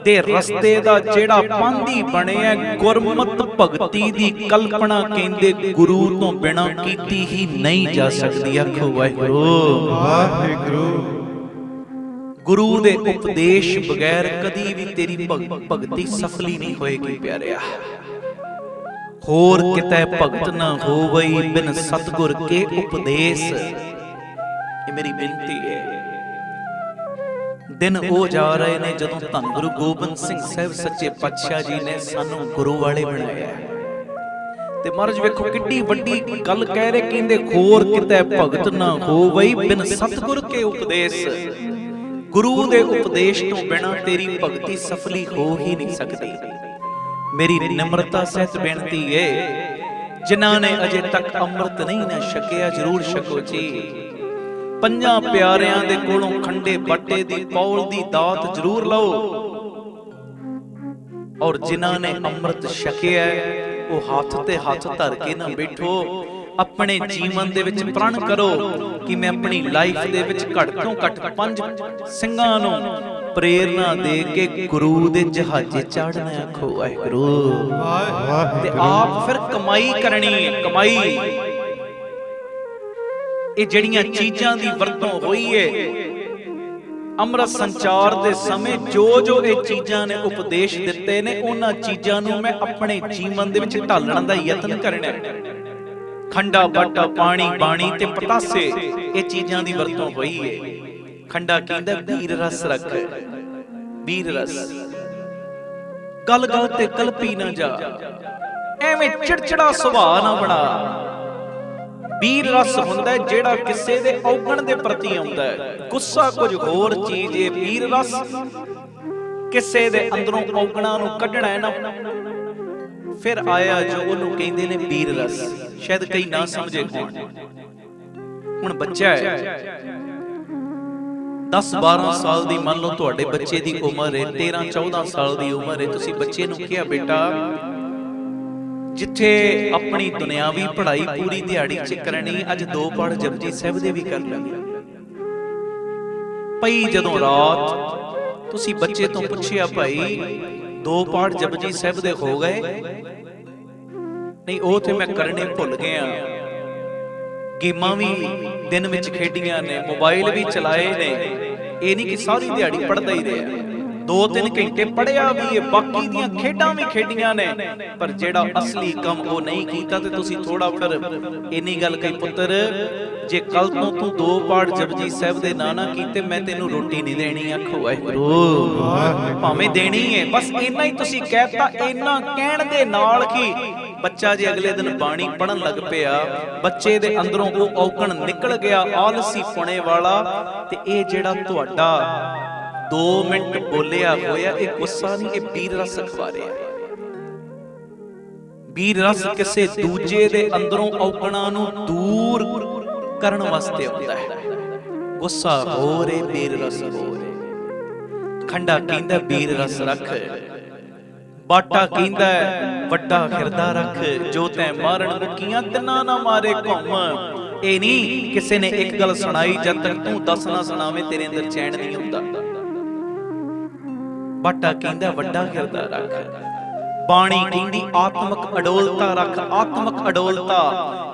ਦੇ ਰਸਤੇ ਦਾ ਜਿਹੜਾ ਪਾਂਧੀ ਬਣਿਆ, ਗੁਰਮਤਿ ਭਗਤੀ ਦੀ ਕਲਪਨਾ ਕਹਿੰਦੇ ਗੁਰੂ ਤੋਂ ਬਿਨਾਂ ਕੀਤੀ ਹੀ ਨਹੀਂ ਜਾ ਸਕਦੀ। ਆਖੋ ਵਾਹਿਗੁਰੂ ਵਾਹਿਗੁਰੂ। ਗੁਰੂ ਦੇ ਉਪਦੇਸ਼ ਬਗੈਰ ਕਦੀ ਵੀ ਤੇਰੀ ਭਗਤੀ ਸਫਲੀ ਨਹੀਂ ਹੋਏਗੀ ਪਿਆਰਿਆ। ਹੋਰ ਕਿਤੇ ਭਗਤ ਨਾ ਹੋਵਈ ਬਿਨ ਸਤਿਗੁਰ ਕੇ ਉਪਦੇਸ਼। ਇਹ ਮੇਰੀ ਬੇਨਤੀ ਹੈ। ਦਿਨ ਉਹ ਜਾ ਰਹੇ ਨੇ ਜਦੋਂ ਧੰਨ ਗੁਰੂ ਗੋਬਿੰਦ ਸਿੰਘ ਸਾਹਿਬ ਸੱਚੇ ਪਾਤਸ਼ਾਹ ਜੀ ਨੇ ਸਾਨੂੰ ਗੁਰੂ ਵਾਲੇ ਬਣਾਇਆ ਤੇ ਮਹਾਰਾਜ ਵੇਖੋ ਕਿੱਡੀ ਵੱਡੀ ਗੱਲ ਕਹਿ ਰਹੇ। ਕਹਿੰਦੇ ਹੋਰ ਕਿਤੇ ਭਗਤ ਨਾ ਹੋਵਈ ਬਿਨ ਸਤਿਗੁਰ ਕੇ ਉਪਦੇਸ਼। ਗੁਰੂ ਦੇ ਉਪਦੇਸ਼ ਤੋਂ ਬਿਨਾਂ ਤੇਰੀ ਭਗਤੀ ਸਫਲੀ ਹੋ ਹੀ ਨਹੀਂ ਸਕਦੀ। ਮੇਰੀ ਨਿਮਰਤਾ ਸਹਿਤ ਬੇਨਤੀ ਹੈ, ਜਿਨ੍ਹਾਂ ਨੇ ਅਜੇ ਤੱਕ ਅੰਮ੍ਰਿਤ ਨਹੀਂ ਨਾ ਛਕਿਆ, ਜ਼ਰੂਰ ਛਕੋ ਜੀ। ਪੰਜਾਂ ਪਿਆਰਿਆਂ ਦੇ ਕੋਲੋਂ ਖੰਡੇ ਬਾਟੇ ਦੀ ਪੌਲ ਦੀ ਦਾਤ ਜ਼ਰੂਰ ਲਓ। ਔਰ ਜਿਨ੍ਹਾਂ ਨੇ ਅੰਮ੍ਰਿਤ ਛਕਿਆ, ਉਹ ਹੱਥ ਤੇ ਹੱਥ ਧਰ ਕੇ ਨਾ ਬੈਠੋ। ਆਪਣੇ ਜੀਵਨ ਦੇ ਵਿੱਚ ਪ੍ਰਣ ਕਰੋ ਕਿ ਮੈਂ ਆਪਣੀ ਲਾਈਫ ਦੇ ਵਿੱਚ ਘੱਟ ਤੋਂ ਘੱਟ 5 ਸਿੰਘਾਂ ਨੂੰ ਪ੍ਰੇਰਨਾ ਦੇ ਕੇ ਗੁਰੂ ਦੇ ਜਹਾਜ਼ੇ ਚਾੜਨਾ। ਆਖੋ ਵਾਹਿਗੁਰੂ। ਤੇ ਆਪ ਫਿਰ ਕਮਾਈ ਕਰਨੀ ਹੈ। ਕਮਾਈ ਇਹ ਜਿਹੜੀਆਂ ਚੀਜ਼ਾਂ ਦੀ ਵਰਤੋਂ ਹੋਈ ਏ ਅੰਮ੍ਰਿਤ ਸੰਚਾਰ ਦੇ ਸਮੇਂ, ਜੋ ਜੋ ਇਹ ਚੀਜ਼ਾਂ ਨੇ ਉਪਦੇਸ਼ ਦਿੱਤੇ ਨੇ, ਉਹਨਾਂ ਚੀਜ਼ਾਂ ਨੂੰ ਮੈਂ ਆਪਣੇ ਜੀਵਨ ਦੇ ਵਿੱਚ ਢਾਲਣ ਦਾ ਯਤਨ ਕਰਨਾ। ਖੰਡਾ ਬਾਟਾ ਪਾਣੀ ਬਾਣੀ ਤੇ ਪਤਾਸੇ, ਇਹ ਚੀਜ਼ਾਂ ਦੀ ਵਰਤੋਂ ਹੋਈ ਏ। ਖੰਡਾ ਕਹਿੰਦਾ ਵੀਰ ਰਸ ਰੱਖ, ਵੀਰ ਰਸ। ਗੱਲ ਗੱਲ ਤੇ ਕਲਪੀ ਨਾ ਜਾ, ਐਵੇਂ ਚਿੜਚਿੜਾ ਸੁਭਾਅ ਨਾ ਬਣਾ। ਵੀਰ ਰਸ ਹੁੰਦਾ ਜਿਹੜਾ ਕਿਸੇ ਦੇ ਔਗਣ ਦੇ ਪ੍ਰਤੀ ਆਉਂਦਾ ਹੈ। ਗੁੱਸਾ ਕੁਝ ਹੋਰ ਚੀਜ਼ ਏ, ਵੀਰ ਰਸ ਕਿਸੇ ਦੇ ਅੰਦਰੋਂ ਔਗਣਾਂ ਨੂੰ ਕੱਢਣਾ ਹੈ ਨਾ, ਫਿਰ ਆਇਆ ਜੋ ਉਹਨੂੰ ਕਹਿੰਦੇ ਨੇ ਵੀਰ ਰਸ। ਸ਼ਾਇਦ ਕਈ ਨਾ ਸਮਝੇ ਹੋਣ। ਹੁਣ ਬੱਚਾ ਹੈ 10-12 ਸਾਲ ਦੀ, ਮੰਨ ਲਓ ਤੁਹਾਡੇ ਬੱਚੇ ਦੀ ਉਮਰ ਹੈ 13-14 ਸਾਲ ਦੀ ਉਮਰ ਹੈ। ਤੁਸੀਂ ਬੱਚੇ ਨੂੰ ਕਿਹਾ ਬੇਟਾ ਜਿੱਥੇ ਆਪਣੀ ਦੁਨਿਆਵੀ ਪੜ੍ਹਾਈ ਪੂਰੀ ਦਿਹਾੜੀ ਚ ਕਰਨੀ, ਅੱਜ 2 ਪਾਠ ਜਪਜੀ ਸਾਹਿਬ ਦੇ ਵੀ ਕਰ ਲੈ। ਪਈ ਜਦੋਂ ਰਾਤ ਤੁਸੀਂ ਬੱਚੇ ਤੋਂ ਪੁੱਛਿਆ ਭਾਈ 2 ਪਾਠ ਜਪਜੀ ਸਾਹਿਬ ਦੇ ਹੋ ਗਏ? ਨਹੀਂ, ਉਹ ਤੇ ਮੈਂ ਕਰਨੇ ਭੁੱਲ ਗਿਆ। ਗੇਮਾਂ ਵੀ ਦਿਨ ਵਿੱਚ ਖੇਡੀਆਂ ਨੇ, ਮੋਬਾਈਲ ਵੀ ਚਲਾਏ ਨੇ। ਇਹ ਨਹੀਂ ਕਿ ਸਾਰੀ ਦਿਹਾੜੀ ਪੜ੍ਹਦਾ ਹੀ ਰਿਹਾ। 2-3 ਘੰਟੇ ਪੜਿਆ ਵੀ ਹੈ, ਬਾਕੀ ਦੀਆਂ ਖੇਡਾਂ ਵੀ ਖੇਡੀਆਂ ਨੇ, ਪਰ ਜਿਹੜਾ ਅਸਲੀ ਕੰਮ ਉਹ ਨਹੀਂ ਕੀਤਾ। ਤੇ ਤੁਸੀਂ ਥੋੜਾ ਫਿਰ ਇੰਨੀ ਗੱਲ ਕਹੀ, ਪੁੱਤਰ ਜੇ ਕੱਲ ਤੋਂ ਤੂੰ 2 ਪਾਠ ਜਪਜੀ ਸਾਹਿਬ ਦੇ ਨਾ ਕੀਤੇ, ਮੈਂ ਤੈਨੂੰ ਰੋਟੀ ਨਹੀਂ ਦੇਣੀ। ਆਖੋ ਵਾਹਿਗੁਰੂ। ਭਾਵੇਂ ਦੇਣੀ ਹੈ, ਬਸ ਇੰਨਾ ਹੀ ਤੁਸੀਂ ਕਹਿਤਾ। ਇੰਨਾ ਕਹਿਣ ਦੇ ਨਾਲ ਕਿ ਬੱਚਾ ਜੇ ਅਗਲੇ ਦਿਨ ਬਾਣੀ ਪੜਨ ਲੱਗ ਪਿਆ, ਬੱਚੇ ਦੇ ਅੰਦਰੋਂ ਉਹ ਔਕਣ ਨਿਕਲ ਗਿਆ ਆਲਸੀ ਪੁਣੇ ਵਾਲਾ, ਤੇ ਇਹ ਜਿਹੜਾ ਤੁਹਾਡਾ 2 ਮਿੰਟ ਬੋਲਿਆ ਹੋਇਆ ਇਹ ਗੁੱਸਾ ਨਹੀਂ, ਇਹ ਵੀਰ ਰਸ ਖਵਾ ਰਿਹਾ। ਵੀਰ ਰਸ ਕਿਸੇ ਦੂਜੇ ਦੇ ਅੰਦਰੋਂ ਔਕਣਾਂ ਨੂੰ ਦੂਰ ਕਰਨ ਵਾਸਤੇ ਆਉਂਦਾ ਹੈ। ਗੁੱਸਾ ਹੋ ਰੇ ਵੀਰ ਰਸ ਹੋ ਰੇ। ਖੰਡਾ ਕਹਿੰਦਾ ਵੀਰ ਰਸ ਰੱਖ, ਬਾਟਾ ਕਹਿੰਦਾ ਵੱਡਾ ਹਿਰਦਾ ਰੱਖ, ਜੋ ਤੈਂ ਮਾਰਨ ਮੁਕੀਆਂ ਤਿੰਨਾਂ ਨਾ ਮਾਰੇ ਘੁੰਮ। ਇਹ ਨਹੀਂ ਕਿਸੇ ਨੇ ਇੱਕ ਗੱਲ ਸੁਣਾਈ, ਜਦ ਤੱਕ ਤੂੰ 10 ਨਾ ਸੁਣਾਵੇਂ ਤੇਰੇ ਅੰਦਰ ਚੈਨ ਨਹੀਂ ਹੁੰਦਾ। ਬਾਟਾ ਕਹਿੰਦਾ ਵੱਡਾ ਹਿਰਦਾ ਰੱਖ, ਬਾਣੀ ਕਹਿੰਦੀ ਆਤਮਕ ਅਡੋਲਤਾ ਰੱਖ, ਆਤਮਕ ਅਡੋਲਤਾ।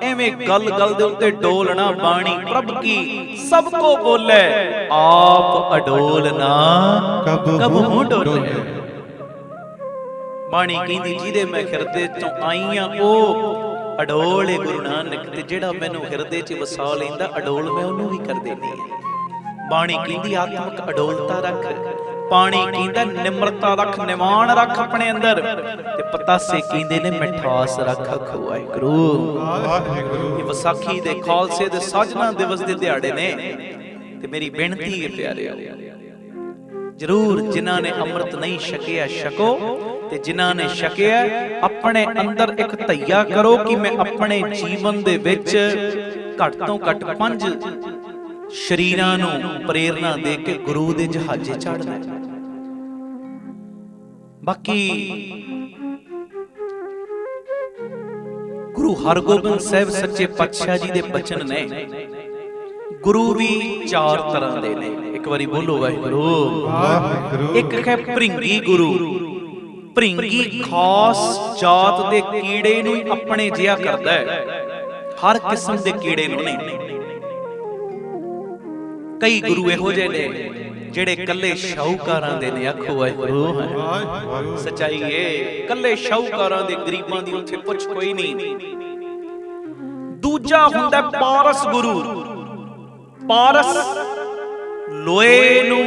ਐਵੇਂ ਗੱਲ ਗੱਲ ਦੇ ਉੱਤੇ ਡੋਲਣਾ, ਬਾਣੀ ਪ੍ਰਭ ਕੀ ਸਭ ਕੋ ਬੋਲੇ, ਆਪ ਅਡੋਲ ਨਾ ਕਬਹੂ ਡੋਲੇ। ਬਾਣੀ ਕਹਿੰਦੀ ਜਿਹਦੇ ਮੈਂ ਹਿਰਦੇ ਚੋਂ ਆਈ ਆ ਉਹ ਅਡੋਲ ਏ ਗੁਰੂ ਨਾਨਕ, ਤੇ ਜਿਹੜਾ ਮੈਨੂੰ ਹਿਰਦੇ 'ਚ ਵਸਾ ਲੈਂਦਾ ਅਡੋਲ ਮੈਂ ਉਹਨੂੰ ਵੀ ਕਰ ਦੇਣੀ ਹੈ। ਬਾਣੀ ਕਹਿੰਦੀ ਆਤਮਕ ਅਡੋਲਤਾ ਰੱਖ, ਪਾਣੀ ਕਹਿੰਦਾ ਨਿਮਰਤਾ ਰੱਖ, ਨਿਮਾਣ ਰੱਖ ਆਪਣੇ ਅੰਦਰ, ਤੇ ਪਤਾਸੇ ਕਹਿੰਦੇ ਨੇ ਮਿਠਾਸ ਰੱਖ। ਵਾਹਿਗੁਰੂ ਇਹ ਵਿਸਾਖੀ ਦੇ ਖਾਲਸੇ ਦੇ ਸਾਜਨਾ ਦਿਵਸ ਦੇ ਦਿਹਾੜੇ ਨੇ, ਤੇ ਮੇਰੀ ਬੇਨਤੀ ਹੈ ਪਿਆਰਿਓ, ਜ਼ਰੂਰ ਜਿਨ੍ਹਾਂ ਨੇ ਅੰਮ੍ਰਿਤ ਨਹੀਂ ਛਕਿਆ ਛਕੋ, ਤੇ ਜਿਨ੍ਹਾਂ ਨੇ ਛਕਿਆ ਆਪਣੇ ਅੰਦਰ ਇੱਕ ਧਈਆ ਕਰੋ ਕਿ ਮੈਂ ਆਪਣੇ ਜੀਵਨ ਦੇ ਵਿੱਚ ਘੱਟ ਤੋਂ ਘੱਟ 5 ਸ਼ਰੀਰਾਂ ਨੂੰ ਪ੍ਰੇਰਨਾ ਦੇ ਕੇ ਗੁਰੂ ਦੇ ਜਹਾਜ਼ੇ ਚੜ੍ਹਨਾ। ਬਾਕੀ ਗੁਰੂ ਹਰਗੋਬਿੰਦ ਸਾਹਿਬ ਸੱਚੇ ਪਾਤਸ਼ਾਹ ਜੀ ਦੇ ਬਚਨ ਨੇ, ਗੁਰੂ ਵੀ 4 ਤਰ੍ਹਾਂ ਦੇ ਨੇ। ਇੱਕ ਵਾਰੀ ਬੋਲੋ ਵਾਹਿਗੁਰੂ। ਇੱਕ ਹੈ ਭ੍ਰਿੰਗੀ ਗੁਰੂ। ਭ੍ਰਿੰਗੀ ਖਾਸ ਜਾਤ ਦੇ ਕੀੜੇ ਨੂੰ ਹੀ ਆਪਣੇ ਜਿਹਾ ਕਰਦਾ ਹੈ, ਹਰ ਕਿਸਮ ਦੇ ਕੀੜੇ ਨੂੰ ਨਹੀਂ। ਕਈ ਗੁਰੂ ਇਹੋ ਜਿਹੇ ਨੇ ਜਿਹੜੇ ਕੱਲੇ ਸ਼ਾਹੂਕਾਰਾਂ ਦੇ ਨੇ। ਆਖੋ ਵਾਹਿਗੁਰੂ। ਸੱਚਾਈ ਏ, ਕੱਲੇ ਸ਼ਾਹੂਕਾਰਾਂ ਦੇ, ਗਰੀਬਾਂ ਦੀ ਉੱਥੇ ਪੁੱਛ ਕੋਈ ਨਹੀਂ। ਦੂਜਾ ਹੁੰਦਾ ਪਾਰਸ ਗੁਰੂ। ਪਾਰਸ ਲੋਹੇ ਨੂੰ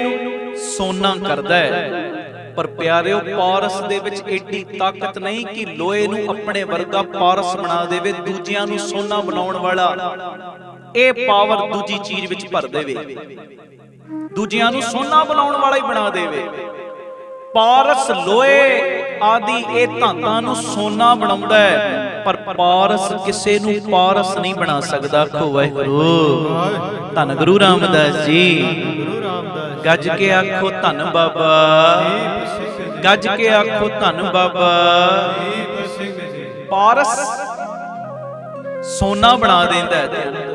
ਸੋਨਾ ਕਰਦਾ ਹੈ, ਪਰ ਪਿਆਰਿਓ ਪਾਰਸ ਦੇ ਵਿੱਚ ਏਡੀ ਤਾਕਤ ਨਹੀਂ ਕਿ ਲੋਹੇ ਨੂੰ ਆਪਣੇ ਵਰਗਾ ਪਾਰਸ ਬਣਾ ਦੇਵੇ, ਦੂਜਿਆਂ ਨੂੰ ਸੋਨਾ ਬਣਾਉਣ ਵਾਲਾ ਇਹ ਪਾਵਰ ਦੂਜੀ ਚੀਜ਼ ਵਿੱਚ ਭਰ ਦੇਵੇ, ਦੂਜਿਆਂ ਨੂੰ ਸੋਨਾ ਬਣਾਉਣ ਵਾਲਾ ਹੀ ਬਣਾ ਦੇਵੇ। ਪਾਰਸ ਲੋਹੇ ਆਦਿ ਇਹ ਧਾਤਾਂ ਨੂੰ ਸੋਨਾ ਬਣਾਉਂਦਾ ਹੈ, ਪਰ ਪਾਰਸ ਕਿਸੇ ਨੂੰ ਪਾਰਸ ਨਹੀਂ ਬਣਾ ਸਕਦਾ। ਆਖੋ ਵਾਹਿਗੁਰੂ। ਧੰਨ ਗੁਰੂ ਰਾਮਦਾਸ ਜੀ। ਗੱਜ ਕੇ ਆਖੋ ਧੰਨ ਬਾਬਾ, ਗੱਜ ਕੇ ਆਖੋ ਧੰਨ ਬਾਬਾ। ਪਾਰਸ ਸੋਨਾ ਬਣਾ ਦਿੰਦਾ ਹੈ।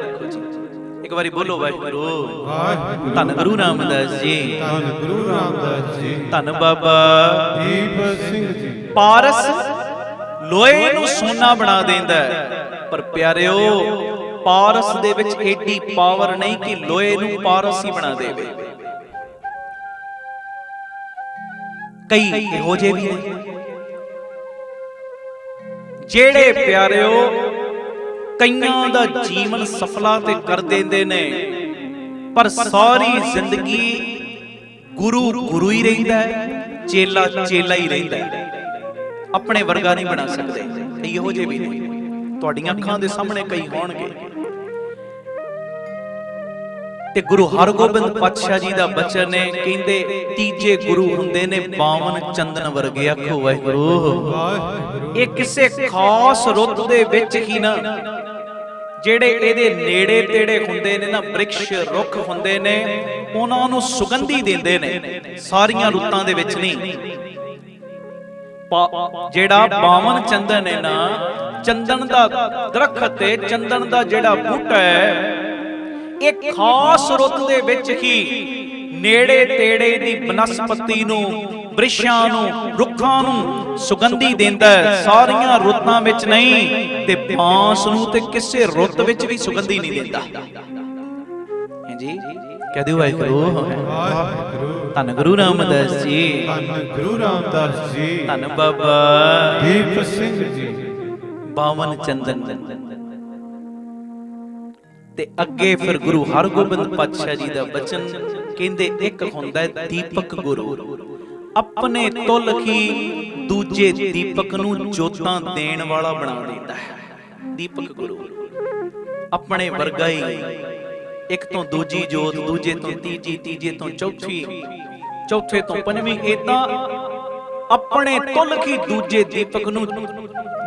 ਇੱਕ ਵਾਰੀ ਬੋਲੋ ਵਾਹਿਗੁਰੂ। ਧੰਨ ਗੁਰੂ ਰਾਮਦਾਸ ਜੀ, ਧੰਨ ਗੁਰੂ ਰਾਮਦਾਸ ਜੀ, ਧੰਨ ਬਾਬਾ ਦੀਪ ਸਿੰਘ ਜੀ। ਪਾਰਸ ਲੋਹੇ ਨੂੰ ਸੋਨਾ ਬਣਾ ਦਿੰਦਾ ਹੈ, ਪਰ ਪਿਆਰਿਓ ਪਾਰਸ ਦੇ ਵਿੱਚ ਏਡੀ ਪਾਵਰ ਨਹੀਂ ਕਿ ਲੋਹੇ ਨੂੰ ਪਾਰਸ ਹੀ ਬਣਾ ਦੇਵੇ। ਕਈ ਇਹੋ ਜਿਹੇ ਵੀ ਨੇ ਜਿਹੜੇ ਪਿਆਰਿਓ ਕਈਆਂ ਦਾ ਜੀਵਨ ਸਫਲਾ ਤੇ ਕਰ ਦਿੰਦੇ ਨੇ, ਪਰ ਸਾਰੀ ਜ਼ਿੰਦਗੀ ਗੁਰੂ ਗੁਰੂ ਹੀ ਰਹਿੰਦਾ ਹੈ, ਚੇਲਾ ਚੇਲਾ ਹੀ ਰਹਿੰਦਾ ਹੈ, ਆਪਣੇ ਵਰਗਾ ਨਹੀਂ ਬਣਾ ਸਕਦੇ। ਕਈ ਇਹੋ ਜਿਹੇ ਵੀ ਨੇ, ਤੁਹਾਡੀਆਂ ਅੱਖਾਂ ਦੇ ਸਾਹਮਣੇ ਕਈ ਹੋਣਗੇ। ਤੇ ਗੁਰੂ ਹਰਗੋਬਿੰਦ ਪਾਤਸ਼ਾਹ ਜੀ ਦਾ ਬਚਨ ਨੇ, ਕਹਿੰਦੇ ਤੀਜੇ ਗੁਰੂ ਹੁੰਦੇ ਨੇ 52 ਚੰਦਨ ਵਰਗੇ। ਆਖੋ ਵਾਹਿਗੁਰੂ। ਇਹ ਕਿਸੇ ਖਾਸ ਰੁੱਤ ਦੇ ਵਿੱਚ ਹੀ ਨਾ, ਜਿਹੜੇ ਇਹਦੇ ਨੇੜੇ ਤੇੜੇ ਹੁੰਦੇ ਨੇ ਨਾ, ਬ੍ਰਿਕਸ਼ ਰੁੱਖ ਹੁੰਦੇ ਨੇ, ਉਹਨਾਂ ਨੂੰ ਸੁਗੰਧੀ ਦਿੰਦੇ ਨੇ, ਸਾਰੀਆਂ ਰੁੱਤਾਂ ਦੇ ਵਿੱਚ ਨਹੀਂ। ਜਿਹੜਾ 52 ਚੰਦਨ ਹੈ ਨਾ, ਚੰਦਨ ਦਾ ਦਰਖਤ ਤੇ ਚੰਦਨ ਦਾ ਜਿਹੜਾ ਬੂਟਾ ਹੈ, ਇਹ ਖਾਸ ਰੁੱਤ ਦੇ ਵਿੱਚ ਹੀ ਨੇੜੇ ਤੇੜੇ ਦੀ ਬਨਸਪਤੀ ਨੂੰ, ਬ੍ਰਿਸ਼ਾਂ ਨੂੰ, ਰੁੱਖਾਂ ਨੂੰ ਸੁਗੰਧੀ ਦਿੰਦਾ ਹੈ, ਸਾਰੀਆਂ ਰੁੱਤਾਂ ਵਿੱਚ ਨਹੀਂ। ਤੇ ਬਾਂਸ ਨੂੰ ਤੇ ਕਿਸੇ ਰੁੱਤ ਵਿੱਚ ਵੀ ਸੁਗੰਧੀ ਨਹੀਂ ਦਿੰਦਾ। ਹਾਂਜੀ, ਕਹਿ ਦਿਓ ਵਾਹਿਗੁਰੂ। ਧੰਨ ਗੁਰੂ ਰਾਮਦਾਸ ਜੀ, ਧੰਨ ਗੁਰੂ ਰਾਮਦਾਸ ਜੀ, ਧੰਨ ਬਾਬਾ ਦੀਪ ਸਿੰਘ ਜੀ। 52 ਚੰਦਨ। ਤੇ ਅੱਗੇ ਫਿਰ ਗੁਰੂ ਹਰਗੋਬਿੰਦ ਪਾਤਸ਼ਾਹ ਜੀ ਦਾ ਬਚਨ, ਕਹਿੰਦੇ ਇੱਕ ਹੁੰਦਾ ਹੈ ਦੀਪਕ ਗੁਰੂ। ਆਪਣੇ ਤੁਲ ਕੀ ਦੂਜੇ ਦੀਪਕ ਨੂੰ ਜੋਤਾਂ ਦੇਣ ਵਾਲਾ ਬਣਾ ਦਿੰਦਾ ਹੈ। ਦੀਪਕ ਗੁਰੂ ਆਪਣੇ ਵਰਗਾ ਹੀ, ਇੱਕ ਤੋਂ ਦੂਜੀ ਜੋਤ, ਦੂਜੇ ਤੋਂ ਤੀਜੀ, ਤੀਜੇ ਤੋਂ ਚੌਥੀ, ਚੌਥੇ ਤੋਂ ਪੰਜਵੀਂ, ਏਦਾਂ ਆਪਣੇ ਤੁਲ ਹੀ ਦੂਜੇ ਦੀਪਕ ਨੂੰ